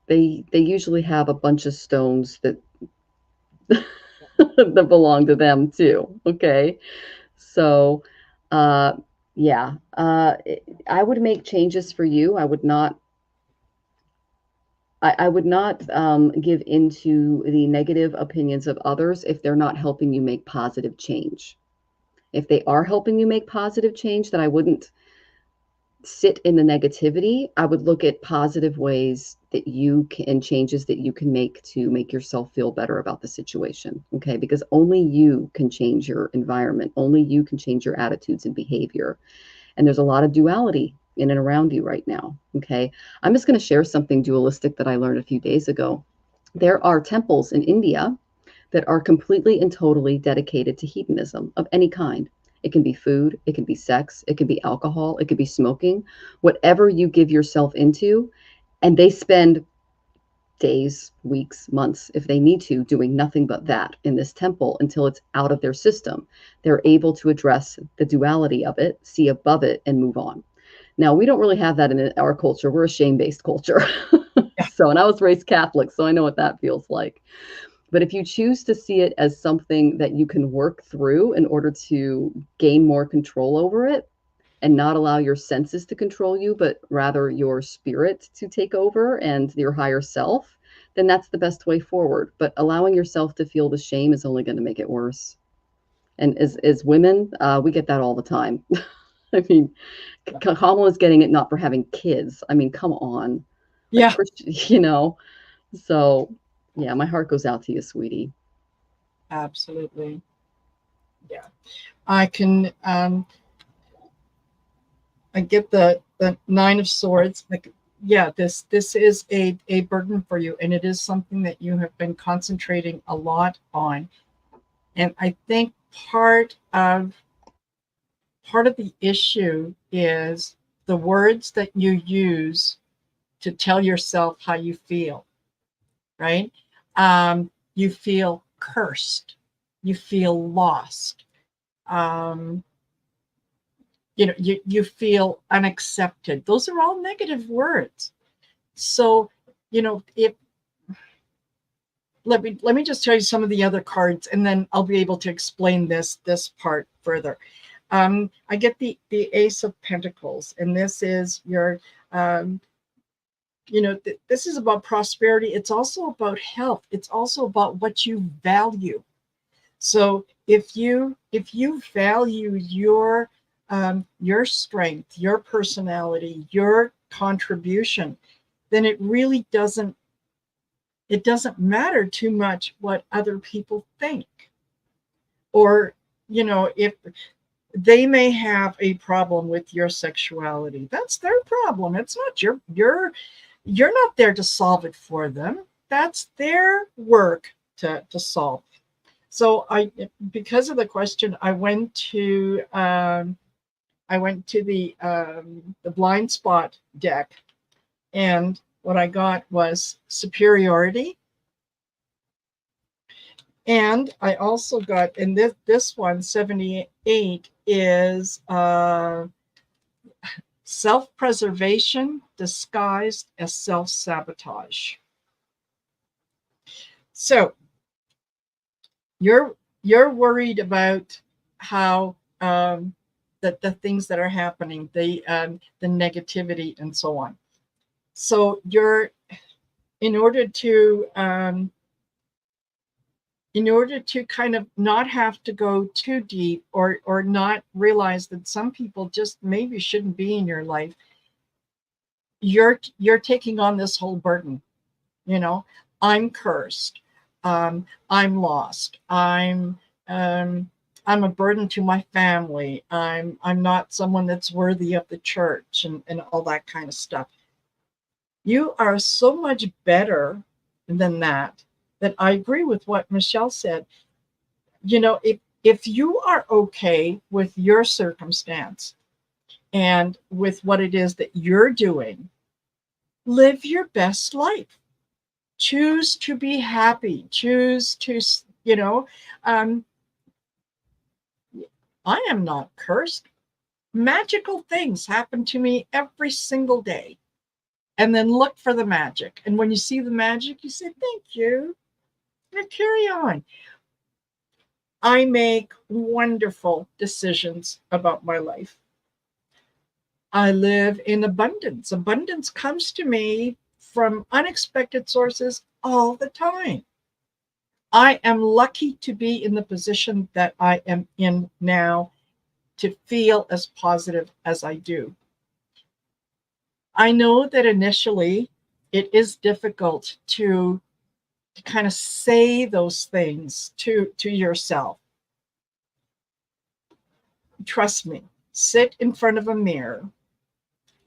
they usually have a bunch of stones that that belong to them too. Okay. So, yeah, I would make changes for you. I would not give into the negative opinions of others if they're not helping you make positive change. If they are helping you make positive change, then I wouldn't sit in the negativity. I would look at positive ways that you can, changes that you can make to make yourself feel better about the situation. Okay. Because only you can change your environment. Only you can change your attitudes and behavior. And there's a lot of duality in and around you right now. Okay. I'm just going to share something dualistic that I learned a few days ago. There are temples in India that are completely and totally dedicated to hedonism of any kind. It can be food, it can be sex, it can be alcohol, it could be smoking, whatever you give yourself into. And they spend days, weeks, months, if they need to, doing nothing but that in this temple until it's out of their system. They're able to address the duality of it, see above it, and move on. Now, we don't really have that in our culture. We're a shame-based culture. Yeah. So, and I was raised Catholic, so I know what that feels like. But if you choose to see it as something that you can work through in order to gain more control over it and not allow your senses to control you, but rather your spirit to take over and your higher self, then that's the best way forward. But allowing yourself to feel the shame is only going to make it worse. And as women, we get that all the time. I mean, Kamala is getting it not for having kids. I mean, come on. Like, Yeah. So yeah, my heart goes out to you, sweetie. Absolutely. Yeah. I can I get the Nine of Swords. Like, yeah, this is a burden for you, and it is something that you have been concentrating a lot on. And I think part of the issue is the words that you use to tell yourself how you feel, right? You feel cursed, you feel lost, um, you feel unaccepted. Those are all negative words. So, if let me just tell you some of the other cards, and then I'll be able to explain this part further. I get the Ace of Pentacles, and this is your this is about prosperity. It's also about health. It's also about what you value. So if you value your strength, your personality, your contribution, then it doesn't matter too much what other people think. Or, if they may have a problem with your sexuality, that's their problem. It's not you're not there to solve it for them. That's their work to solve. So because of the question, I went to the blind spot deck, and what I got was superiority. And I also got, in this one, 78, is self-preservation disguised as self-sabotage. So you're worried about how the things that are happening, the negativity and so on. So in order to kind of not have to go too deep, or not realize that some people just maybe shouldn't be in your life, you're taking on this whole burden. I'm cursed. I'm lost. I'm a burden to my family. I'm not someone that's worthy of the church, and all that kind of stuff. You are so much better than that I agree with what Michelle said. If you are okay with your circumstance and with what it is that you're doing, live your best life. Choose to be happy. Choose to, I am not cursed. Magical things happen to me every single day. And then look for the magic. And when you see the magic, you say, thank you. And carry on. I make wonderful decisions about my life. I live in abundance. Abundance comes to me from unexpected sources all the time. I am lucky to be in the position that I am in now, to feel as positive as I do. I know that initially it is difficult to kind of say those things to yourself. Trust me, sit in front of a mirror,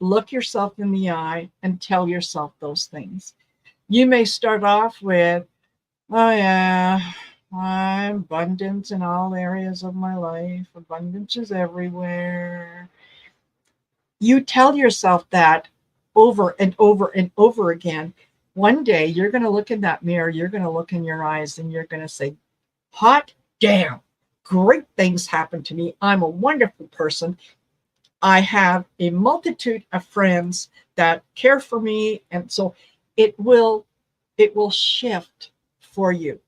look yourself in the eye, and tell yourself those things. You may start off with, oh yeah, I'm abundant in all areas of my life. Abundance is everywhere. You tell yourself that over and over and over again. One day you're going to look in that mirror, you're going to look in your eyes, and you're going to say, hot damn, great things happen to me. I'm a wonderful person. I have a multitude of friends that care for me. And so it will shift for you.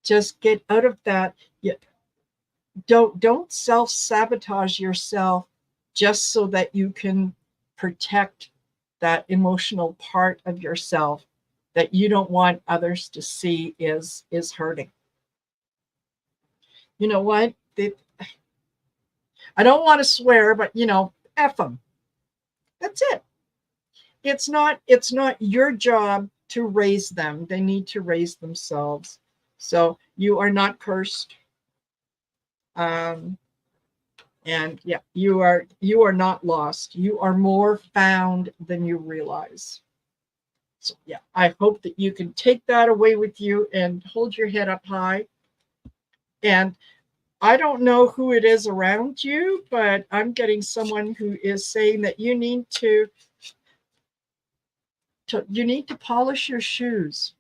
Just get out of that. Don't self-sabotage yourself just so that you can protect that emotional part of yourself that you don't want others to see is hurting. You know what? I don't want to swear, but F them. That's it. It's not your job to raise them. They need to raise themselves. So you are not cursed. And yeah, you are not lost. You are more found than you realize. So yeah, I hope that you can take that away with you and hold your head up high. And I don't know who it is around you, but I'm getting someone who is saying that you need to polish your shoes.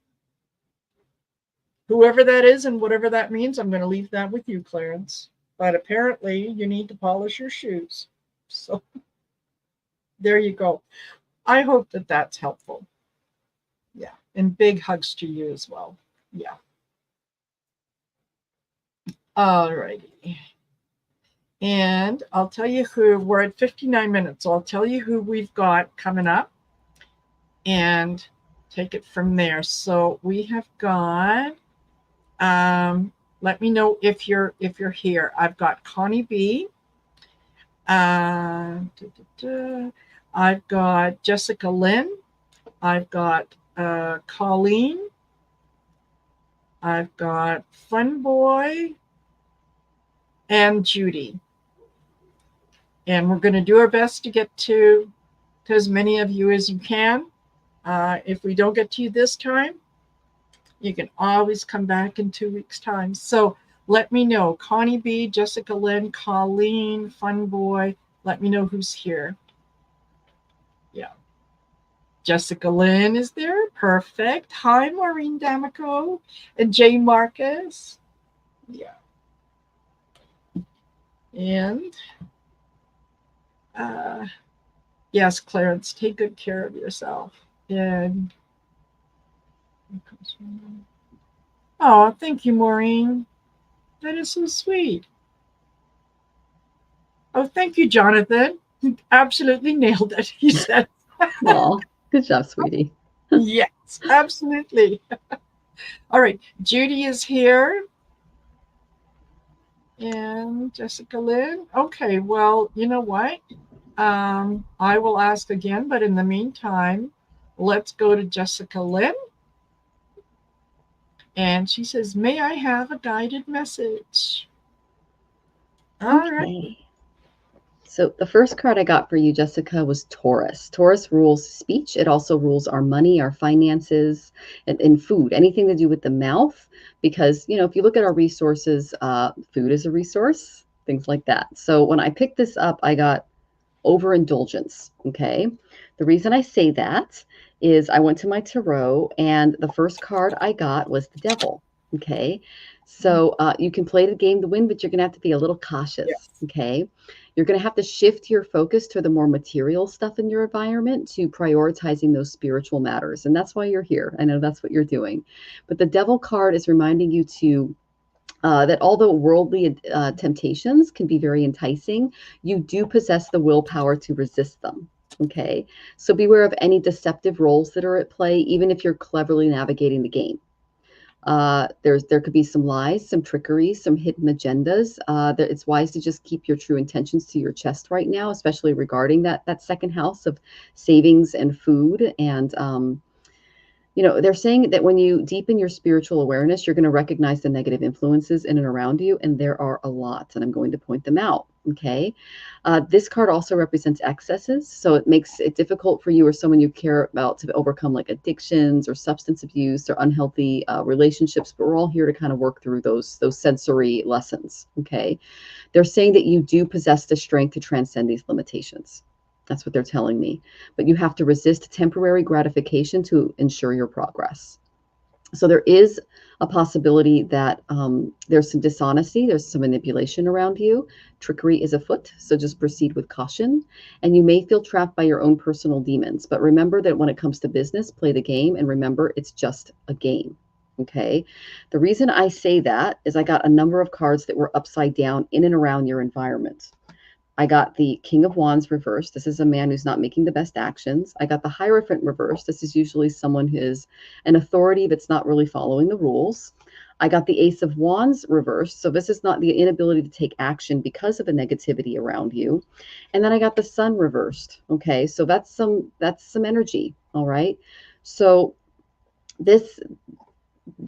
Whoever that is and whatever that means, I'm going to leave that with you, Clarence. But apparently you need to polish your shoes. So there you go. I hope that that's helpful. Yeah. And big hugs to you as well. Yeah. All righty. And I'll tell you who, we're at 59 minutes. So I'll tell you who we've got coming up. and take it from there. So we have got, let me know if you're here. I've got Connie B. I've got Jessica Lynn. I've got Colleen. I've got Fun Boy and Judy. And we're going to do our best to get to as many of you as you can. If we don't get to you this time, you can always come back in 2 weeks' time. So let me know. Connie B, Jessica Lynn, Colleen, Fun Boy. Let me know who's here. Yeah. Jessica Lynn is there. Perfect. Hi, Maureen D'Amico and Jay Marcus. Yeah. And yes, Clarence, take good care of yourself. And oh, thank you, Maureen. That is so sweet. Oh, thank you, Jonathan. You absolutely nailed it, he said. Oh, good job, sweetie. Yes, absolutely. All right, Judy is here. And Jessica Lynn. Okay, well, you know what? I will ask again, but in the meantime, let's go to Jessica Lynn. And she says, may I have a guided message? All right. So the first card I got for you, Jessica, was Taurus. Taurus rules speech. It also rules our money, our finances, and food, anything to do with the mouth. Because, you know, if you look at our resources, food is a resource, things like that. So when I picked this up, I got overindulgence. Okay. The reason I say that is I went to my tarot and the first card I got was the devil. Okay. So you can play the game to win, but you're going to have to be a little cautious. Yes. Okay. You're going to have to shift your focus to the more material stuff in your environment to prioritizing those spiritual matters. And that's why you're here. I know that's what you're doing. But the devil card is reminding you to that although worldly temptations can be very enticing, you do possess the willpower to resist them. Okay. So beware of any deceptive roles that are at play, even if you're cleverly navigating the game. There could be some lies, some trickery, some hidden agendas. It's wise to just keep your true intentions to your chest right now, especially regarding that second house of savings and food. And you know, they're saying that when you deepen your spiritual awareness, you're going to recognize the negative influences in and around you, and there are a lot, and I'm going to point them out. Okay. This card also represents excesses, so it makes it difficult for you or someone you care about to overcome like addictions or substance abuse or unhealthy relationships. But we're all here to kind of work through those sensory lessons. Okay. They're saying that you do possess the strength to transcend these limitations. That's what they're telling me. But you have to resist temporary gratification to ensure your progress. So there is a possibility that there's some dishonesty, there's some manipulation around you. Trickery is afoot, so just proceed with caution. And you may feel trapped by your own personal demons. But remember that when it comes to business, play the game, and remember it's just a game. Okay. The reason I say that is I got a number of cards that were upside down in and around your environment. I got the King of Wands reversed. This is a man who's not making the best actions. I got the Hierophant reversed. This is usually someone who is an authority that's not really following the rules. I got the Ace of Wands reversed. So this is not the inability to take action because of a negativity around you. And then I got the Sun reversed. Okay, so that's some energy. All right. So there's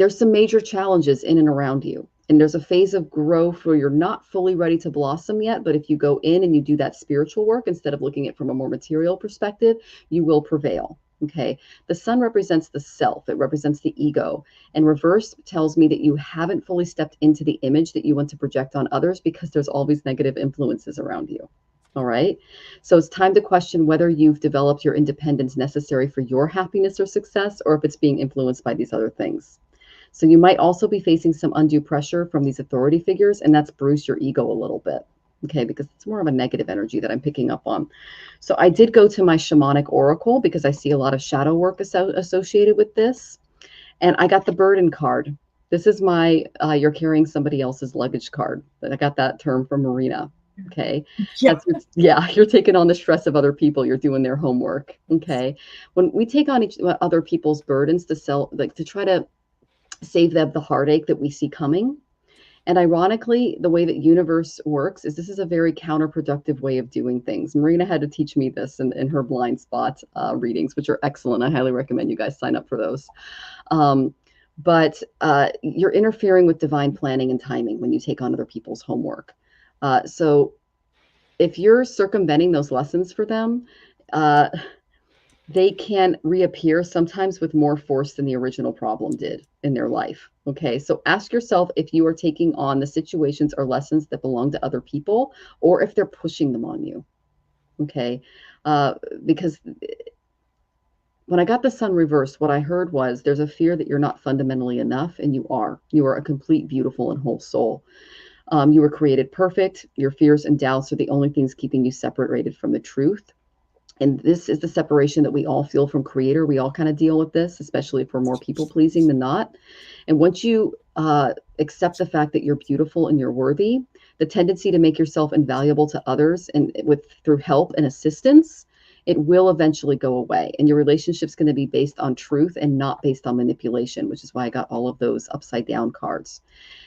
some major challenges in and around you. And there's a phase of growth where you're not fully ready to blossom yet. But if you go in and you do that spiritual work instead of looking at it from a more material perspective, you will prevail. Okay. The Sun represents the self. It represents the ego. And reverse tells me that you haven't fully stepped into the image that you want to project on others because there's always negative influences around you. All right. So it's time to question whether you've developed your independence necessary for your happiness or success, or if it's being influenced by these other things. So you might also be facing some undue pressure from these authority figures, and that's bruised your ego a little bit. Okay, because it's more of a negative energy that I'm picking up on. So I did go to my shamanic oracle because I see a lot of shadow work associated with this. And I got the burden card. This is my you're carrying somebody else's luggage card. I got that term from Marina. Okay. Yeah. You're taking on the stress of other people. You're doing their homework. Okay. When we take on other people's burdens to try to save them the heartache that we see coming. And ironically, the way that universe works is this is a very counterproductive way of doing things. Marina had to teach me this in her blind spot readings, which are excellent. I highly recommend you guys sign up for those. But you're interfering with divine planning and timing when you take on other people's homework. So if you're circumventing those lessons for them, they can reappear sometimes with more force than the original problem did in their life. Okay, so ask yourself if you are taking on the situations or lessons that belong to other people, or if they're pushing them on you. Okay, because when I got the sun reversed, what I heard was there's a fear that you're not fundamentally enough, and you are. You are a complete, beautiful, and whole soul. You were created perfect. Your fears and doubts are the only things keeping you separated from the truth. And this is the separation that we all feel from creator. We all kind of deal with this, especially if we're more people pleasing than not. And once you accept the fact that you're beautiful and you're worthy, the tendency to make yourself invaluable to others and through help and assistance, it will eventually go away. And your relationship's going to be based on truth and not based on manipulation, which is why I got all of those upside down cards.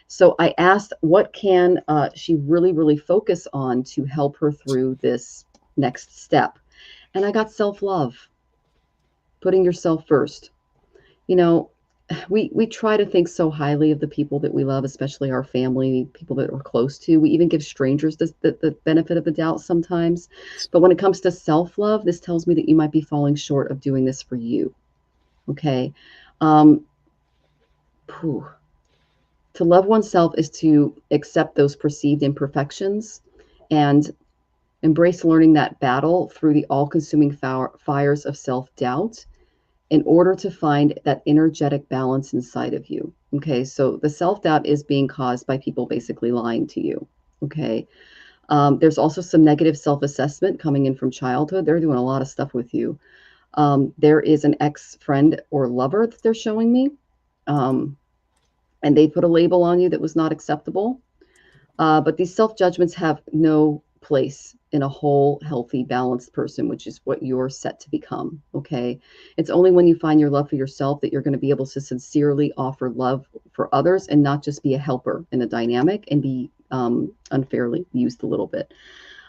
So I asked, what can she really, really focus on to help her through this next step? And I got self-love, putting yourself first. You know, we try to think so highly of the people that we love, especially our family, people that we're close to. We even give strangers the benefit of the doubt sometimes. But when it comes to self-love, this tells me that you might be falling short of doing this for you. Okay. To love oneself is to accept those perceived imperfections and embrace learning that battle through the all-consuming fires of self-doubt in order to find that energetic balance inside of you. Okay, so the self-doubt is being caused by people basically lying to you. Okay, there's also some negative self-assessment coming in from childhood. They're doing a lot of stuff with you. There is an ex-friend or lover that they're showing me, and they put a label on you that was not acceptable. But these self-judgments have no place in a whole, healthy, balanced person, which is what you're set to become. Okay. It's only when you find your love for yourself that you're going to be able to sincerely offer love for others and not just be a helper in a dynamic and be unfairly used a little bit.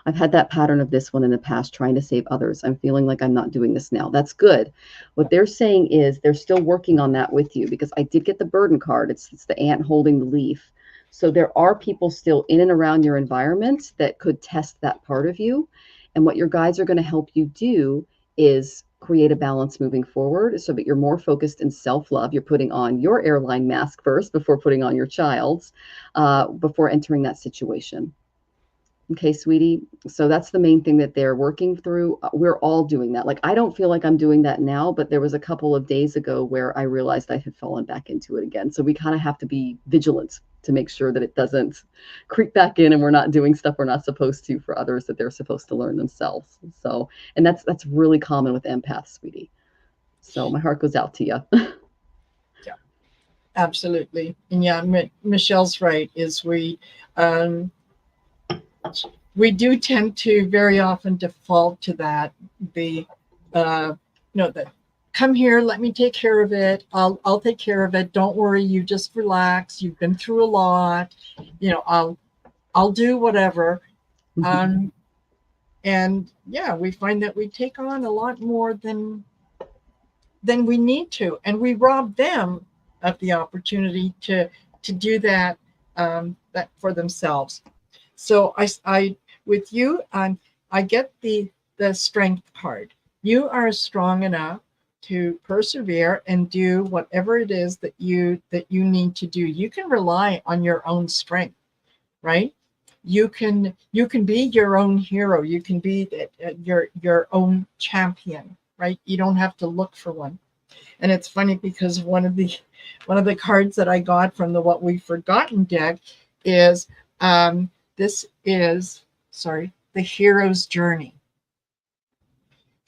I've had that pattern of this one in the past, trying to save others. I'm feeling like I'm not doing this now. That's good. What they're saying is they're still working on that with you, because I did get the burden card. It's the ant holding the leaf. So there are people still in and around your environment that could test that part of you. And what your guides are going to help you do is create a balance moving forward so that you're more focused in self-love. You're putting on your airline mask first before putting on your child's, before entering that situation. Okay, sweetie. So that's the main thing that they're working through. We're all doing that. Like, I don't feel like I'm doing that now, but there was a couple of days ago where I realized I had fallen back into it again. So we kind of have to be vigilant to make sure that it doesn't creep back in and we're not doing stuff we're not supposed to for others that they're supposed to learn themselves. So, and that's really common with empaths, sweetie. So my heart goes out to you. Yeah, absolutely. And yeah, Michelle's right, is we do tend to very often default to that, that come here, let me take care of it. I'll take care of it. Don't worry, you just relax. You've been through a lot. I'll do whatever. And yeah, we find that we take on a lot more than we need to, and we rob them of the opportunity to do that for themselves. So I with you, I get the strength card. You are strong enough to persevere and do whatever it is that you need to do. You can rely on your own strength, right? You can be your own hero. You can be your own champion, right? You don't have to look for one. And it's funny because one of the cards that I got from the What We've Forgotten deck is this is the hero's journey.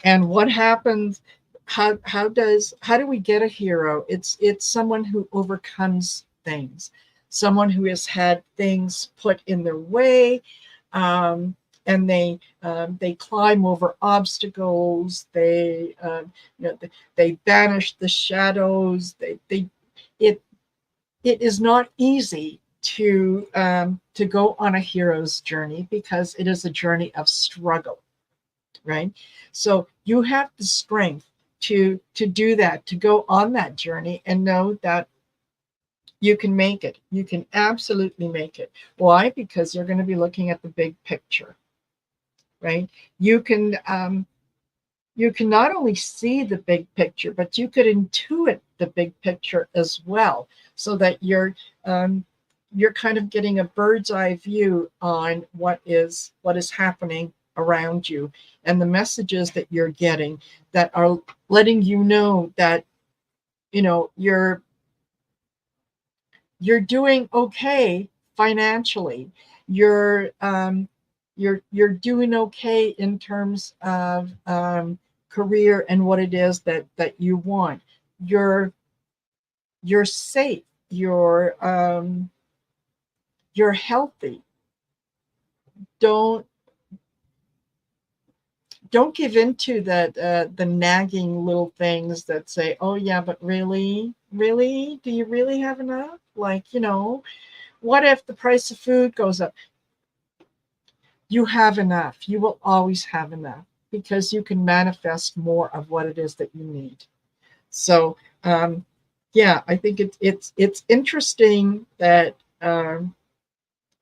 And what happens? How do we get a hero? It's someone who overcomes things, someone who has had things put in their way, And they climb over obstacles. They banish the shadows. It it is not easy to go on a hero's journey, because it is a journey of struggle, right? So you have the strength to do that, to go on that journey, and know that you can make it. You can absolutely make it. Why? Because you're going to be looking at the big picture, right? You can not only see the big picture, but you could intuit the big picture as well, so that you're kind of getting a bird's eye view on what is happening around you, and the messages that you're getting that are letting you know that you're doing okay financially. You're doing okay in terms of career and what it is that you want. You're safe. You're healthy. Don't give into that the nagging little things that say, oh yeah, but really, do you really have enough? Like, what if the price of food goes up? You have enough. You will always have enough, because you can manifest more of what it is that you need. So yeah, I think it's interesting that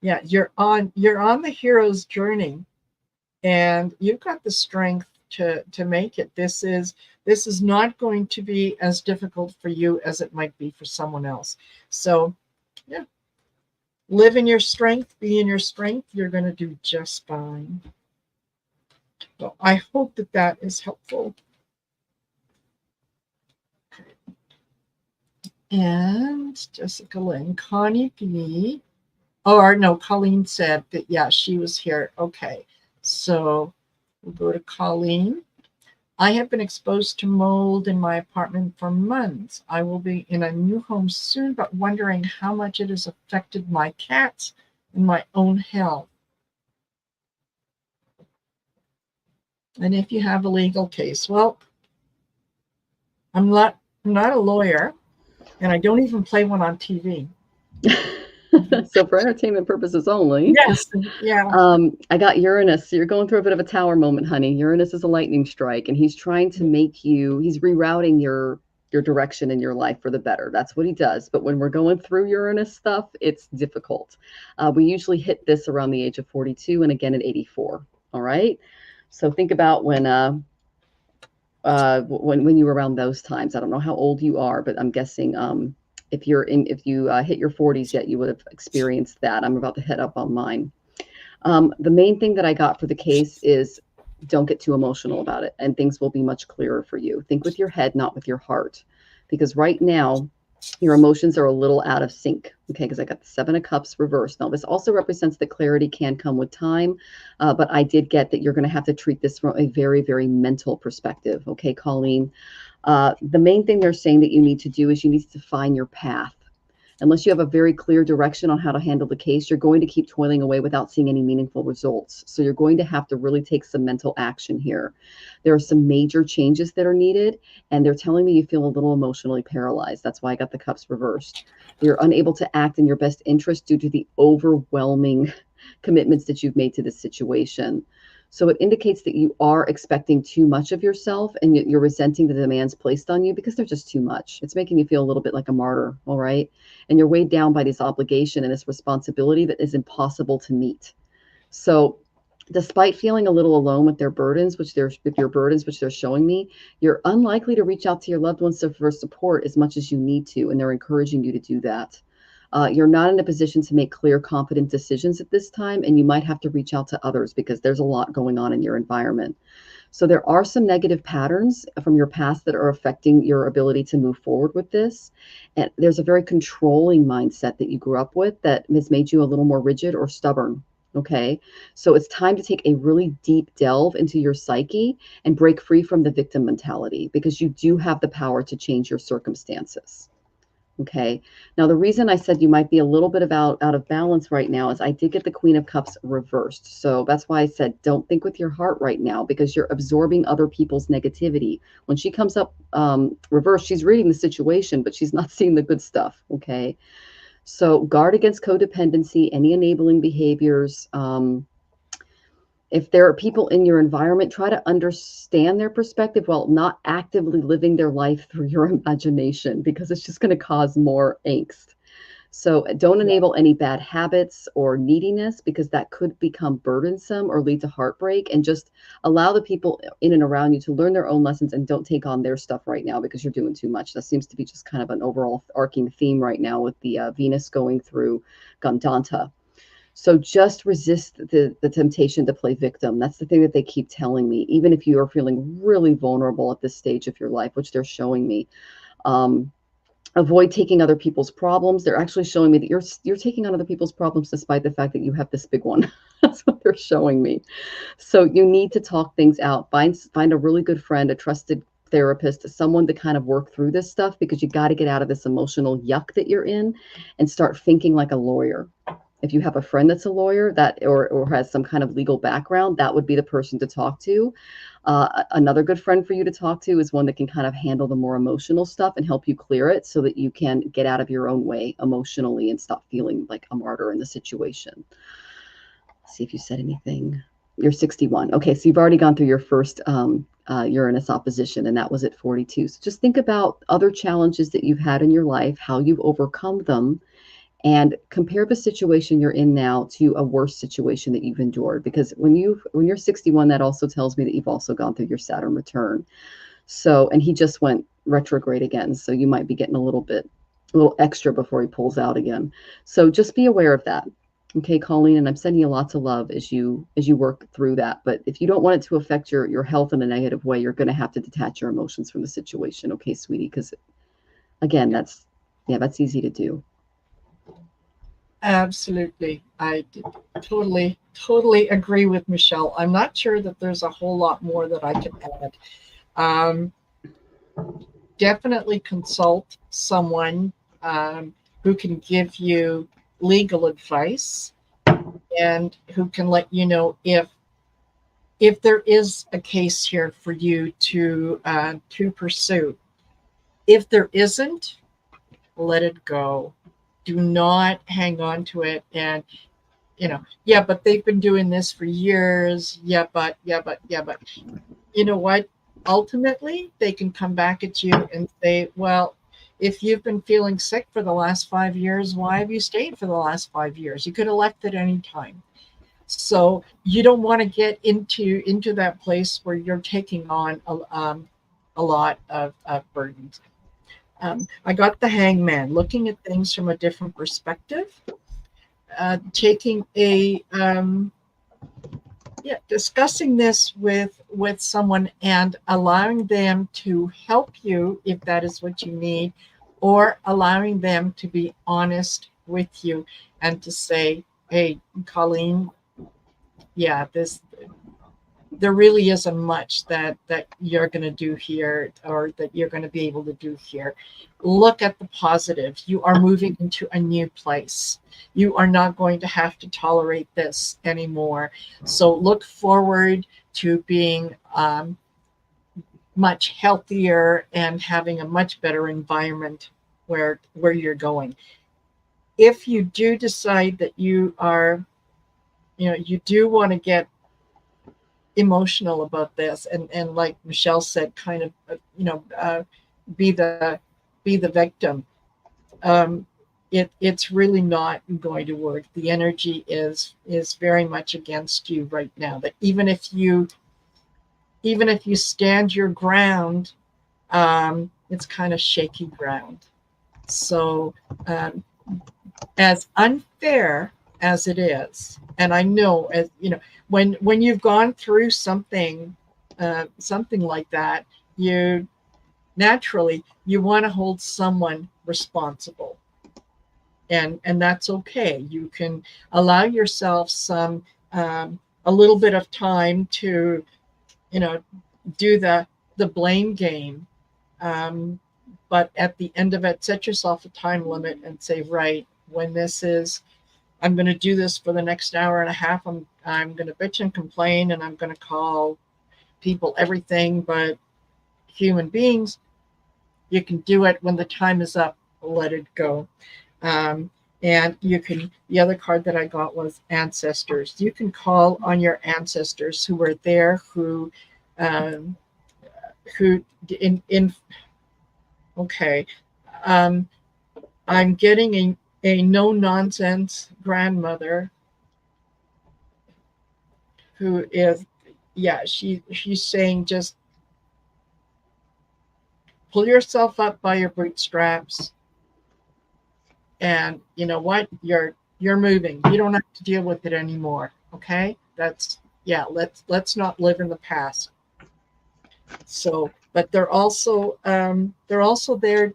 yeah, you're on the hero's journey, and you've got the strength to make it. This is not going to be as difficult for you as it might be for someone else. So yeah, live in your strength, be in your strength. You're going to do just fine. So I hope that is helpful. And Jessica, Lynn, Connie B. Or no, Colleen said that, yeah, she was here. Okay, so we'll go to Colleen. I have been exposed to mold in my apartment for months. I will be in a new home soon, but wondering how much it has affected my cats and my own health. And if you have a legal case, well, I'm not a lawyer, and I don't even play one on TV. So for entertainment purposes only. Yes. Yeah. I got Uranus. So you're going through a bit of a tower moment, honey. Uranus is a lightning strike, and he's trying to make you, he's rerouting your direction in your life for the better. That's what he does. But when we're going through Uranus stuff, it's difficult. We usually hit this around the age of 42 and again at 84. All right. So think about when you were around those times. I don't know how old you are, but I'm guessing if you hit your 40s yet, you would have experienced that. I'm about to head up on mine. The main thing that I got for the case is don't get too emotional about it, and things will be much clearer for you. Think with your head, not with your heart, because right now your emotions are a little out of sync. Okay, because I got the 7 of Cups reversed. Now, this also represents that clarity can come with time, but I did get that you're going to have to treat this from a very, very mental perspective. Okay, Colleen. The main thing they're saying that you need to do is you need to define your path. Unless you have a very clear direction on how to handle the case, you're going to keep toiling away without seeing any meaningful results. So you're going to have to really take some mental action here. There are some major changes that are needed, and they're telling me you feel a little emotionally paralyzed. That's why I got the Cups reversed. You're unable to act in your best interest due to the overwhelming commitments that you've made to this situation. So it indicates that you are expecting too much of yourself, and you're resenting the demands placed on you because they're just too much. It's making you feel a little bit like a martyr, all right? And you're weighed down by this obligation and this responsibility that is impossible to meet. So despite feeling a little alone with your burdens, which they're showing me, you're unlikely to reach out to your loved ones for support as much as you need to, and they're encouraging you to do that. You're not in a position to make clear, confident decisions at this time, and you might have to reach out to others because there's a lot going on in your environment. So there are some negative patterns from your past that are affecting your ability to move forward with this. And there's a very controlling mindset that you grew up with that has made you a little more rigid or stubborn. Okay, so it's time to take a really deep delve into your psyche and break free from the victim mentality, because you do have the power to change your circumstances. Okay. Now, the reason I said you might be a little bit out of balance right now is I did get the Queen of Cups reversed. So that's why I said don't think with your heart right now, because you're absorbing other people's negativity. When she comes up reversed, she's reading the situation, but she's not seeing the good stuff. Okay. So guard against codependency, any enabling behaviors. If there are people in your environment, try to understand their perspective while not actively living their life through your imagination, because it's just going to cause more angst. So don't Yeah. enable any bad habits or neediness, because that could become burdensome or lead to heartbreak. And just allow the people in and around you to learn their own lessons, and don't take on their stuff right now because you're doing too much. That seems to be just kind of an overall arcing theme right now with the Venus going through Gandanta. So just resist the temptation to play victim. That's the thing that they keep telling me. Even if you are feeling really vulnerable at this stage of your life, which they're showing me, um, avoid taking other people's problems. They're actually showing me that you're taking on other people's problems despite the fact that you have this big one. That's what they're showing me. So you need to talk things out. Find a really good friend, a trusted therapist, someone to kind of work through this stuff, because you got to get out of this emotional yuck that you're in and start thinking like a lawyer. If you have a friend that's a lawyer that or has some kind of legal background, that would be the person to talk to. Another good friend for you to talk to is one that can kind of handle the more emotional stuff and help you clear it, so that you can get out of your own way emotionally and stop feeling like a martyr in the situation. Let's see if you said anything. You're 61. Okay, so you've already gone through your first Uranus opposition, and that was at 42. So just think about other challenges that you've had in your life, how you've overcome them, and compare the situation you're in now to a worse situation that you've endured. Because when you're 61, that also tells me that you've also gone through your Saturn return. So, and he just went retrograde again, so you might be getting a little extra before he pulls out again. So just be aware of that. Okay, Colleen, and I'm sending you lots of love as you work through that. But if you don't want it to affect your health in a negative way, you're going to have to detach your emotions from the situation. Okay, sweetie, because again, that's easy to do. Absolutely. Totally agree with Michelle. I'm not sure that there's a whole lot more that I can add. Um, Definitely consult someone who can give you legal advice, and who can let you know if there is a case here for you to pursue. If there isn't, let it go. Do not hang on to it. And yeah, but they've been doing this for years. Yeah, but you know what? Ultimately, they can come back at you and say, well, if you've been feeling sick for the last 5 years, why have you stayed for the last 5 years? You could have left at any time. So you don't want to get into that place where you're taking on a lot of burdens. I got the Hangman, looking at things from a different perspective, taking a yeah, discussing this with someone and allowing them to help you if that is what you need, or allowing them to be honest with you and to say, hey, Colleen, yeah, this there really isn't much that you're going to do here, or that you're going to be able to do here. Look at the positives. You are moving into a new place. You are not going to have to tolerate this anymore. So look forward to being much healthier and having a much better environment where you're going. If you do decide that you do want to get emotional about this, and like Michelle said, kind of be the victim. um it's really not going to work. The energy is very much against you right now, that even if you stand your ground, it's kind of shaky ground. So um as unfair as it is, and I know, as you know, when you've gone through something like that, you naturally you want to hold someone responsible, and that's okay. You can allow yourself a little bit of time to, do the blame game. but at the end of it, set yourself a time limit and say, right, when this is, I'm going to do this for the next hour and a half. I'm going to bitch and complain, and I'm going to call people everything but human beings. You can do it when the time is up. Let it go. Um, and you can, the other card that I got was ancestors. You can call on your ancestors who were there, um, who in okay. Um, I'm getting a no nonsense grandmother who is, yeah, she's saying, just pull yourself up by your bootstraps, and you know what, you're moving. You don't have to deal with it anymore. Okay, that's, yeah, let's not live in the past. So, but they're also there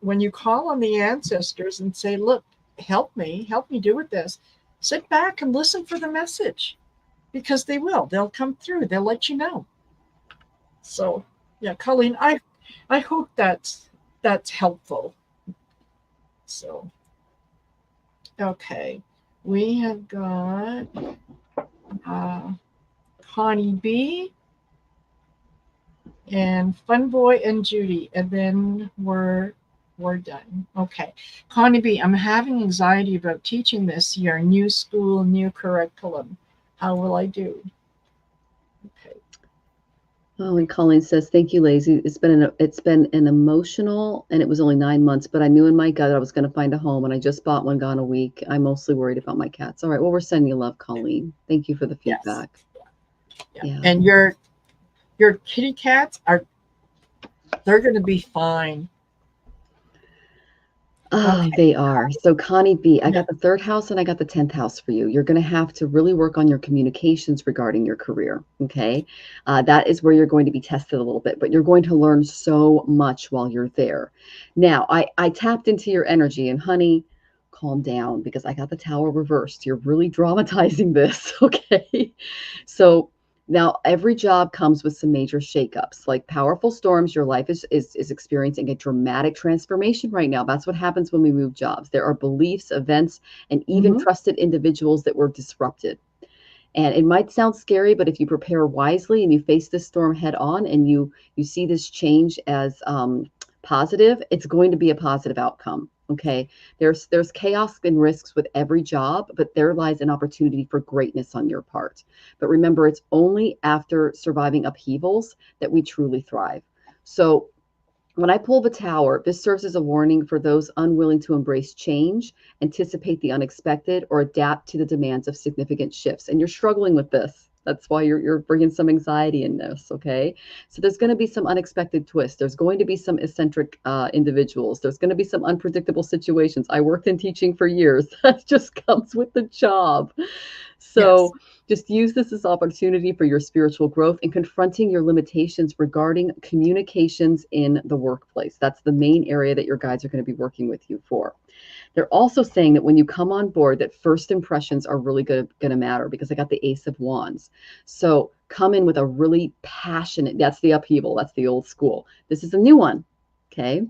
when you call on the ancestors and say, look, help me do with this. Sit back and listen for the message, because they'll come through, they'll let you know. So yeah, Colleen, I hope that's helpful. So okay, we have got uh, Connie B and Fun Boy and Judy, and then we're done. Okay, Connie B, I'm having anxiety about teaching this year. New school, new curriculum. How will I do? Okay. Oh, and Colleen says, "Thank you, Lazy. It's been an emotional, and it was only 9 months, but I knew in my gut I was going to find a home, and I just bought one, gone a week. I'm mostly worried about my cats." All right. Well, we're sending you love, Colleen. Thank you for the Yes. feedback. Yeah. Yeah. And your kitty cats they're going to be fine. Oh, Okay. they are. So Connie B, I Yeah. got the third house and I got the 10th house for you. You're going to have to really work on your communications regarding your career. Okay. That is where you're going to be tested a little bit, but you're going to learn so much while you're there. Now, I tapped into your energy, and honey, calm down, because I got the tower reversed. You're really dramatizing this. Okay. So now, every job comes with some major shakeups, like powerful storms. Your life is experiencing a dramatic transformation right now. That's what happens when we move jobs. There are beliefs, events, and even Mm-hmm. trusted individuals that were disrupted. And it might sound scary, but if you prepare wisely and you face this storm head on, and you see this change as positive, it's going to be a positive outcome. Okay, there's chaos and risks with every job, but there lies an opportunity for greatness on your part. But remember, it's only after surviving upheavals that we truly thrive. So when I pull the tower, this serves as a warning for those unwilling to embrace change, anticipate the unexpected, or adapt to the demands of significant shifts. And you're struggling with this. That's why you're bringing some anxiety in this, okay? So there's going to be some unexpected twists. There's going to be some eccentric individuals. There's going to be some unpredictable situations. I worked in teaching for years. That just comes with the job. Yes. So just use this as opportunity for your spiritual growth and confronting your limitations regarding communications in the workplace. That's the main area that your guides are going to be working with you for. They're also saying that when you come on board, that first impressions are really going to matter, because I got the Ace of Wands. So come in with a really passionate, that's the upheaval, that's the old school. This is a new one. Okay.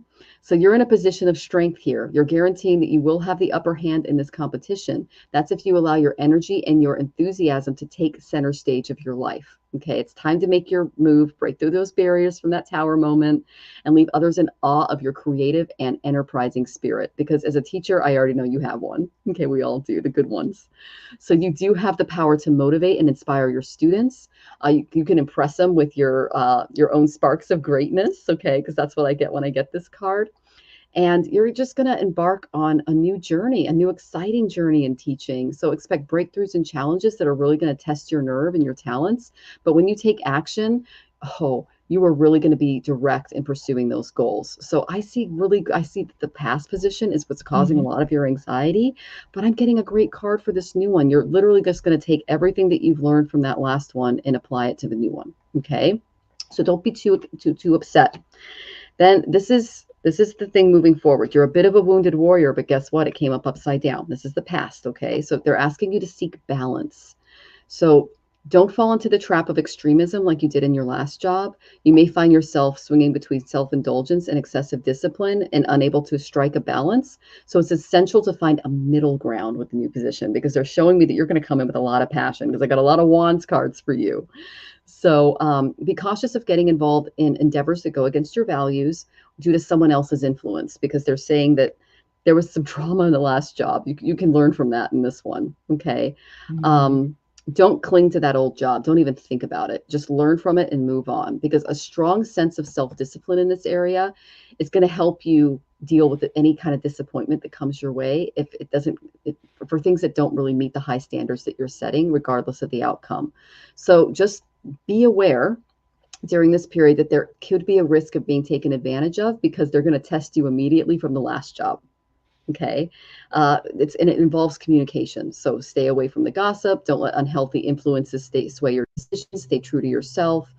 So you're in a position of strength here. You're guaranteeing that you will have the upper hand in this competition. That's if you allow your energy and your enthusiasm to take center stage of your life. Okay. It's time to make your move, break through those barriers from that tower moment, and leave others in awe of your creative and enterprising spirit. Because as a teacher, I already know you have one. Okay. We all do, the good ones. So you do have the power to motivate and inspire your students. You can impress them with your own sparks of greatness, okay? Because that's what I get when I get this card. And you're just going to embark on a new journey, a new exciting journey in teaching. So expect breakthroughs and challenges that are really going to test your nerve and your talents. But when you take action, oh, you are really going to be direct in pursuing those goals. So I see that the past position is what's causing a Mm-hmm. lot of your anxiety, but I'm getting a great card for this new one. You're literally just going to take everything that you've learned from that last one and apply it to the new one. Okay. So don't be too upset. Then this is the thing moving forward. You're a bit of a wounded warrior, but guess what? It came up upside down. This is the past, okay? So they're asking you to seek balance. So Don't fall into the trap of extremism like you did in your last job. You may find yourself swinging between self-indulgence and excessive discipline and unable to strike a balance. So it's essential to find a middle ground with the new position, because they're showing me that you're going to come in with a lot of passion, because I got a lot of wands cards for you. So be cautious of getting involved in endeavors that go against your values due to someone else's influence, because they're saying that there was some trauma in the last job. You can learn from that in this one. Okay. Mhm. Um, don't cling to that old job. Don't even think about it. Just learn from it and move on, because a strong sense of self-discipline in this area is going to help you deal with any kind of disappointment that comes your way if it doesn't, for things that don't really meet the high standards that you're setting, regardless of the outcome. So just be aware during this period that there could be a risk of being taken advantage of, because they're going to test you immediately from the last job. Okay. And it involves communication. So stay away from the gossip. Don't let unhealthy influences sway your decisions. Stay true to yourself.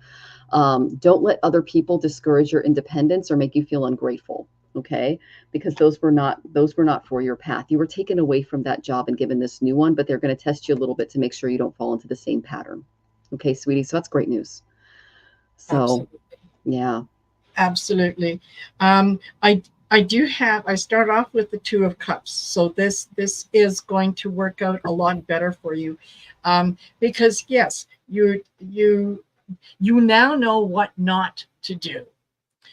Don't let other people discourage your independence or make you feel ungrateful. Okay. Because those were not for your path. You were taken away from that job and given this new one, but they're going to test you a little bit to make sure you don't fall into the same pattern. Okay, sweetie. So that's great news. So Absolutely. yeah. Absolutely. I do have, I start off with the Two of Cups. So this is going to work out a lot better for you. Because yes, you now know what not to do.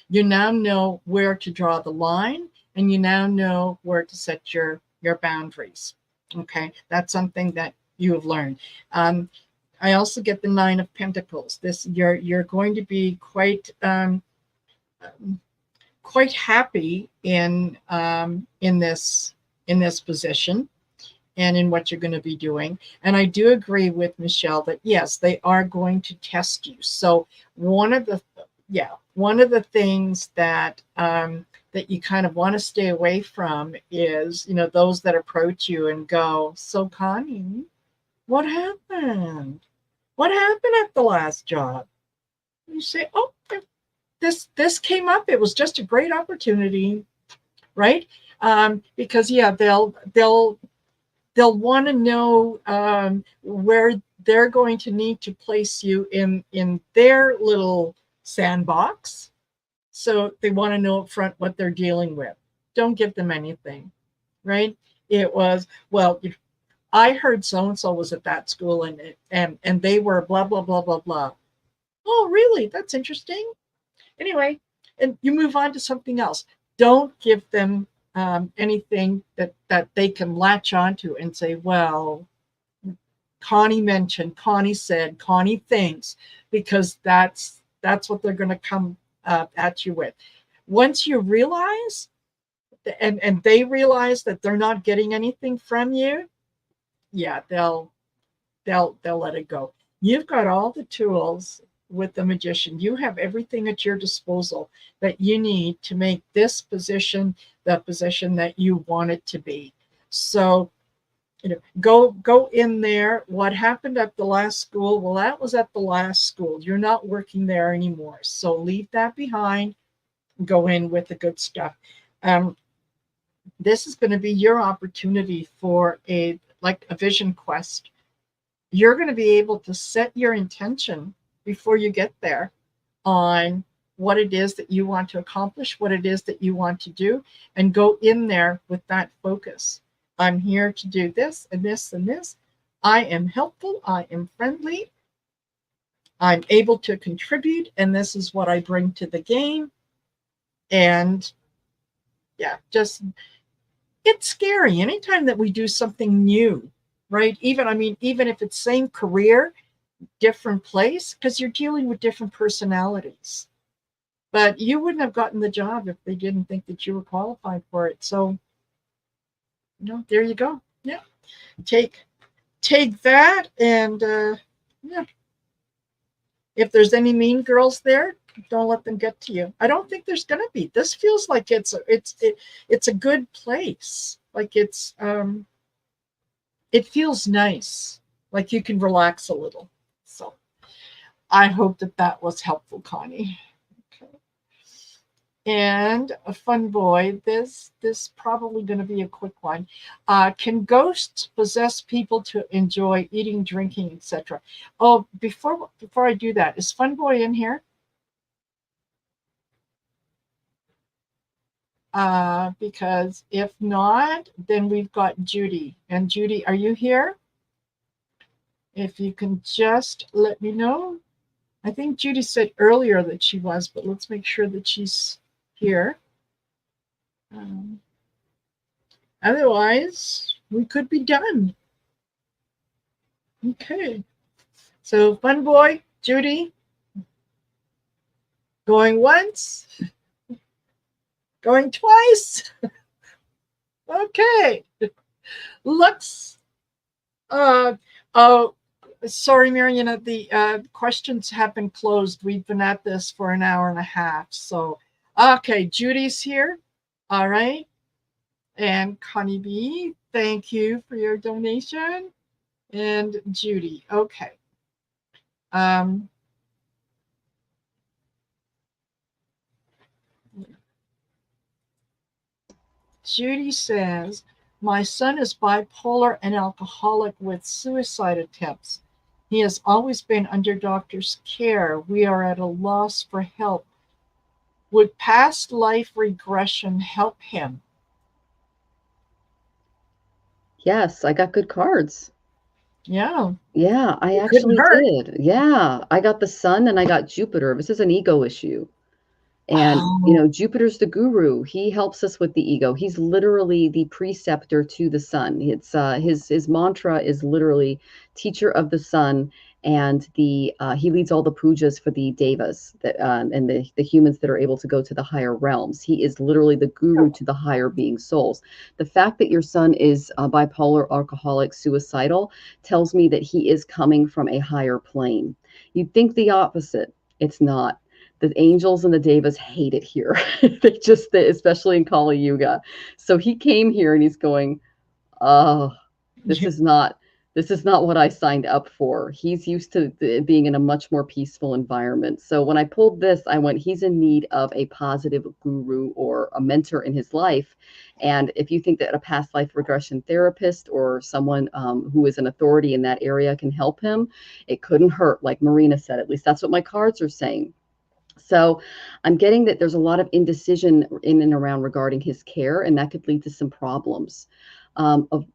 You now know where to draw the line, and you now know where to set your boundaries. Okay, that's something that you have learned. I also get the Nine of Pentacles. This you're going to be quite happy in this position and in what you're going to be doing. And I do agree with Michelle that yes, they are going to test you. So one of the one of the things that you kind of want to stay away from is, you know, those that approach you and go, "So Connie, what happened? What happened at the last job?" You say, "Oh, this came up. It was just a great opportunity," right? Because yeah, they'll want to know where they're going to need to place you in their little sandbox. So they want to know up front what they're dealing with. Don't give them anything, right? It was, well, I heard so and so was at that school, and they were blah blah blah blah blah. Oh, really? That's interesting. Anyway, and you move on to something else. Don't give them anything that they can latch onto and say, well, Connie mentioned, Connie said, Connie thinks, because that's what they're going to come at you with. Once you realize, and they realize that they're not getting anything from you, yeah, they'll let it go. You've got all the tools with the magician. You have everything at your disposal that you need to make this position the position that you want it to be. So, you know, go in there. What happened at the last school? Well, that was at the last school. You're not working there anymore. So leave that behind. Go in with the good stuff. Um, this is going to be your opportunity for a vision quest. You're going to be able to set your intention before you get there on what it is that you want to accomplish, what it is that you want to do, and go in there with that focus. I'm here to do this and this and this. I am helpful. I am friendly. I'm able to contribute, and this is what I bring to the game. And yeah, just it's scary anytime that we do something new, right? Even if it's same career, different place, because you're dealing with different personalities. But you wouldn't have gotten the job if they didn't think that you were qualified for it. So, there you go. Yeah, take take that, and yeah, if there's any mean girls there, don't let them get to you. I don't think there's gonna be. This feels like it's a good place. Like it feels nice. Like you can relax a little. So I hope that was helpful, Connie. Okay. And a fun boy, this probably going to be a quick one. Can ghosts possess people to enjoy eating, drinking, etc.? Oh, before I do that, is fun boy in here? Because if not, then we've got Judy. And Judy, are you here? If you can just let me know. I think Judy said earlier that she was, but let's make sure that she's here. Otherwise, we could be done. Okay. So, fun boy, Judy, going once, going twice. Okay. Looks. Oh, sorry, Mariana. The questions have been closed. We've been at this for an hour and a half. So, okay, Judy's here. All right. And Connie B, thank you for your donation. And Judy, okay. Judy says, my son is bipolar and alcoholic with suicide attempts. He has always been under doctor's care. We are at a loss for help. Would past life regression help him? Yes, I got good cards. Yeah. Yeah, I It couldn't actually hurt. did. Yeah, I got the sun and I got Jupiter. This is an ego issue. And, Oh, Jupiter's the guru. He helps us with the ego. He's literally the preceptor to the sun. It's his mantra is literally teacher of the sun, and the he leads all the pujas for the devas that and the humans that are able to go to the higher realms. He is literally the guru to the higher being souls. The fact that your son is bipolar, alcoholic, suicidal tells me that he is coming from a higher plane. You'd think the opposite. It's not. The angels and the devas hate it here. Especially in Kali Yuga. So he came here and he's going, oh, this is not what I signed up for. He's used to being in a much more peaceful environment. So when I pulled this, I went, he's in need of a positive guru or a mentor in his life. And if you think that a past life regression therapist or someone who is an authority in that area can help him, it couldn't hurt. Like Marina said, at least that's what my cards are saying. So I'm getting that there's a lot of indecision in and around regarding his care, and that could lead to some problems. Of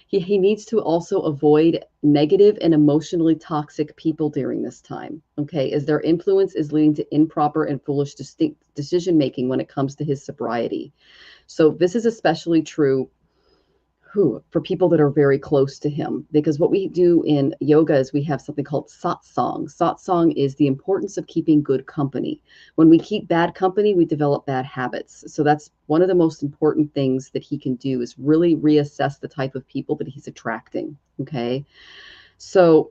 he needs to also avoid negative and emotionally toxic people during this time. Okay, as their influence is leading to improper and foolish decision making when it comes to his sobriety. So this is especially true for people that are very close to him, because what we do in yoga is we have something called satsang. Satsang is the importance of keeping good company. When we keep bad company, we develop bad habits. So that's one of the most important things that he can do, is really reassess the type of people that he's attracting. Okay, so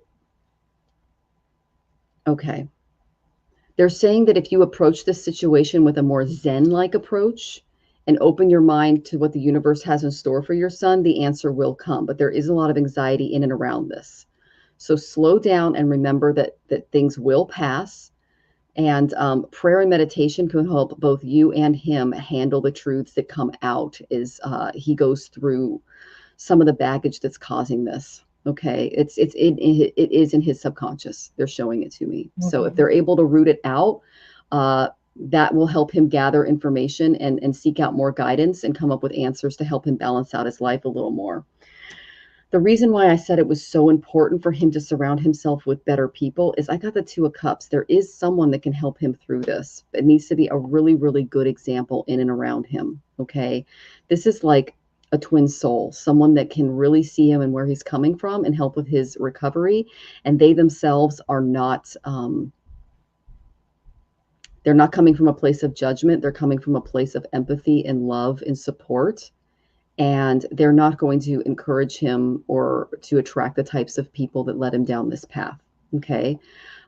okay, they're saying that if you approach this situation with a more zen-like approach and open your mind to what the universe has in store for your son, the answer will come. But there is a lot of anxiety in and around this. So slow down and remember that things will pass. And prayer and meditation can help both you and him handle the truths that come out as he goes through some of the baggage that's causing this. Okay, it is in his subconscious. They're showing it to me. So if they're able to root it out, that will help him gather information and seek out more guidance and come up with answers to help him balance out his life a little more. The reason why I said it was so important for him to surround himself with better people is I got the Two of Cups. There is someone that can help him through this. It needs to be a really, really good example in and around him. Okay, this is like a twin soul, someone that can really see him and where he's coming from and help with his recovery. And they themselves are not they're not coming from a place of judgment. They're coming from a place of empathy and love and support. And they're not going to encourage him or to attract the types of people that led him down this path. Okay.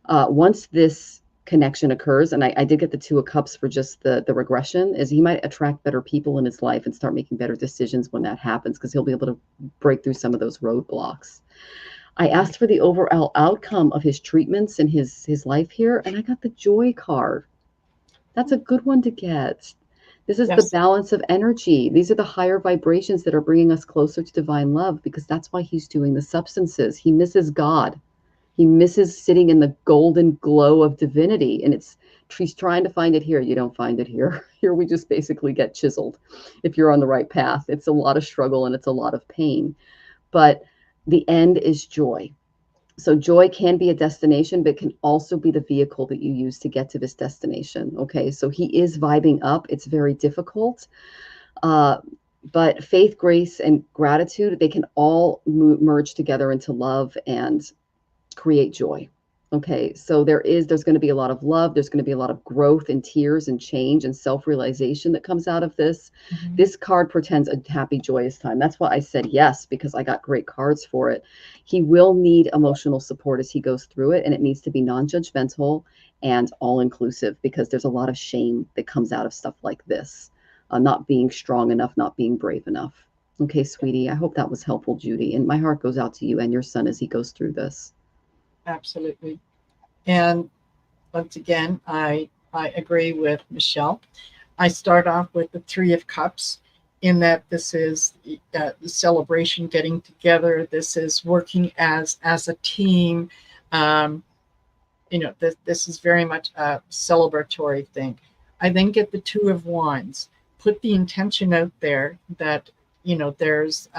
Once this connection occurs, and I did get the Two of Cups for just the regression, is he might attract better people in his life and start making better decisions when that happens, because he'll be able to break through some of those roadblocks. I asked for the overall outcome of his treatments and his life here, and I got the Joy card. That's a good one to get. This is the Yes. balance of energy. These are the higher vibrations that are bringing us closer to divine love, because that's why he's doing the substances. He misses God. He misses sitting in the golden glow of divinity. And he's trying to find it here. You don't find it here. Here we just basically get chiseled if you're on the right path. It's a lot of struggle and it's a lot of pain. But the end is joy. So joy can be a destination, but can also be the vehicle that you use to get to this destination. Okay, so he is vibing up. It's very difficult. Uh, but faith, grace, and gratitude, they can all merge together into love and create joy. Okay, so there's going to be a lot of love. There's going to be a lot of growth and tears and change and self-realization that comes out of this. Mm-hmm. This card portends a happy, joyous time. That's why I said yes, because I got great cards for it. He will need emotional support as he goes through it, and it needs to be non-judgmental and all-inclusive, because there's a lot of shame that comes out of stuff like this. Not being strong enough, not being brave enough. Okay, sweetie, I hope that was helpful, Judy. And my heart goes out to you and your son as he goes through this. Absolutely. And once again, I agree with Michelle. I start off with the Three of Cups, in that this is the celebration, getting together. This is working as a team. This is very much a celebratory thing. I then get the Two of Wands. Put the intention out there that there's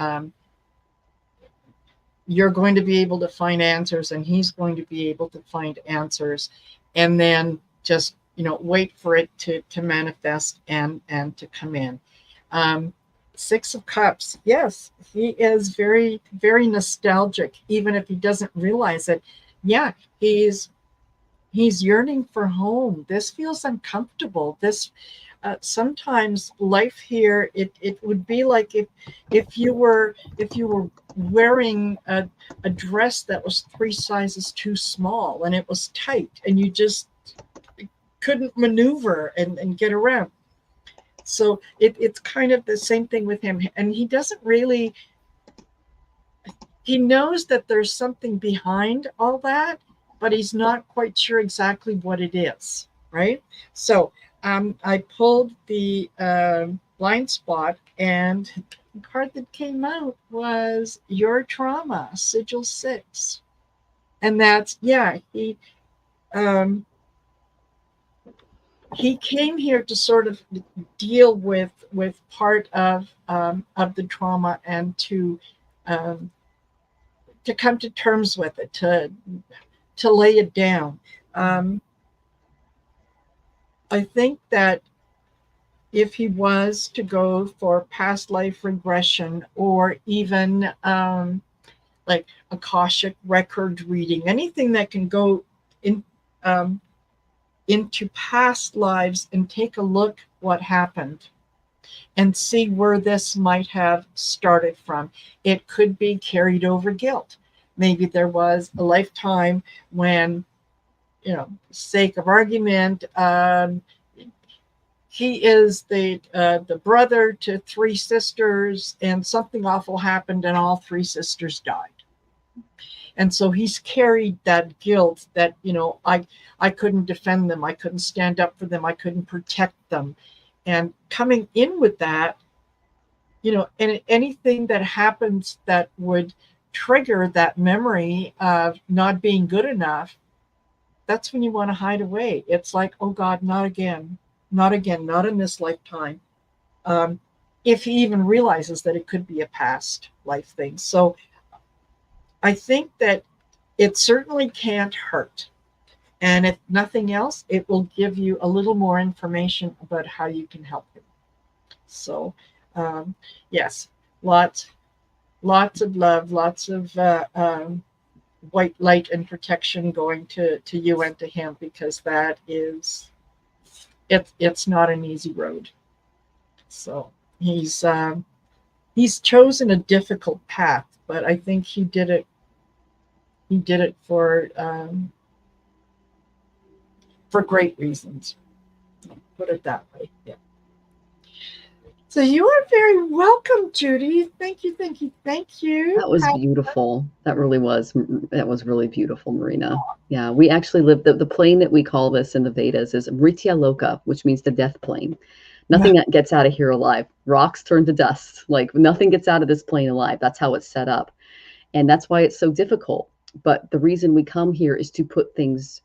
you're going to be able to find answers, and he's going to be able to find answers, and then just wait for it to manifest and to come in. Six of Cups, yes, he is very, very nostalgic, even if he doesn't realize it. Yeah, he's yearning for home. This feels uncomfortable. This sometimes life here, it would be like if you were wearing a dress that was 3 sizes too small, and it was tight, and you just couldn't maneuver and get around. So it's kind of the same thing with him. And he doesn't really, he knows that there's something behind all that, but he's not quite sure exactly what it is, right? So I pulled the blind spot, and the card that came out was Your Trauma, Sigil 6. And that's, yeah, he came here to sort of deal with part of the trauma, and to come to terms with it, to lay it down. I think that if he was to go for past life regression, or even like Akashic record reading, anything that can go in into past lives and take a look what happened and see where this might have started from. It could be carried over guilt. Maybe there was a lifetime when, sake of argument, he is the brother to 3 sisters, and something awful happened, and all 3 sisters died. And so he's carried that guilt that, I couldn't defend them. I couldn't stand up for them. I couldn't protect them. And coming in with that, and anything that happens that would trigger that memory of not being good enough, that's when you want to hide away. It's like, oh God, not again, not again, not in this lifetime. If he even realizes that it could be a past life thing. So I think that it certainly can't hurt. And if nothing else, it will give you a little more information about how you can help him. So, yes, lots of love, lots of white light and protection going to you and to him, because that is, it's not an easy road. So he's chosen a difficult path, but I think he did it. He did it for great reasons. Put it that way. Yeah. So you are very welcome, Judy. Thank you, thank you, thank you. That was beautiful. That really was. That was really beautiful, Marina. Yeah, we actually live the plane that we call this in the Vedas is Mritya Loka, which means the death plane. Nothing gets out of here alive. Rocks turn to dust. Like nothing gets out of this plane alive. That's how it's set up. And that's why it's so difficult. But the reason we come here is to put things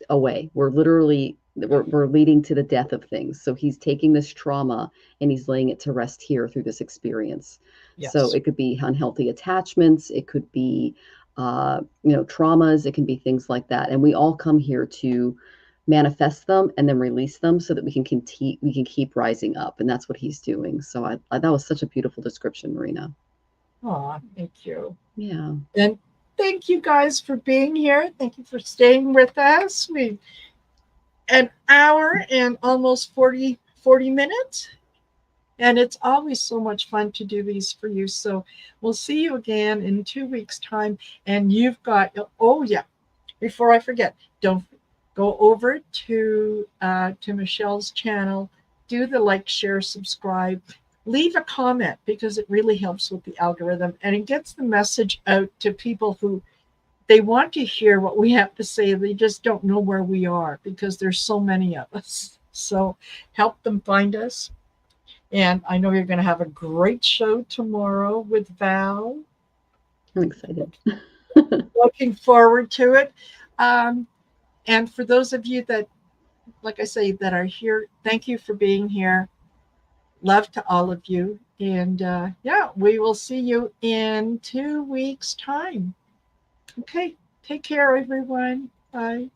away. We're leading to the death of things. So he's taking this trauma and he's laying it to rest here through this experience. Yes. So it could be unhealthy attachments, it could be traumas, it can be things like that. And we all come here to manifest them and then release them so that we can keep rising up. And that's what he's doing. So that was such a beautiful description, Marina. Oh, thank you. Yeah. And thank you guys for being here. Thank you for staying with us. We an hour and almost 40 minutes. And it's always so much fun to do these for you. So we'll see you again in 2 weeks' time. And you've got, oh yeah, before I forget, don't go over to Michelle's channel, do the like, share, subscribe, leave a comment because it really helps with the algorithm and it gets the message out to people who they want to hear what we have to say. They just don't know where we are because there's so many of us. So help them find us. And I know you're going to have a great show tomorrow with Val. I'm excited. Looking forward to it. And for those of you that, like I say, that are here, thank you for being here. Love to all of you. And we will see you in 2 weeks' time. Okay, take care, everyone. Bye.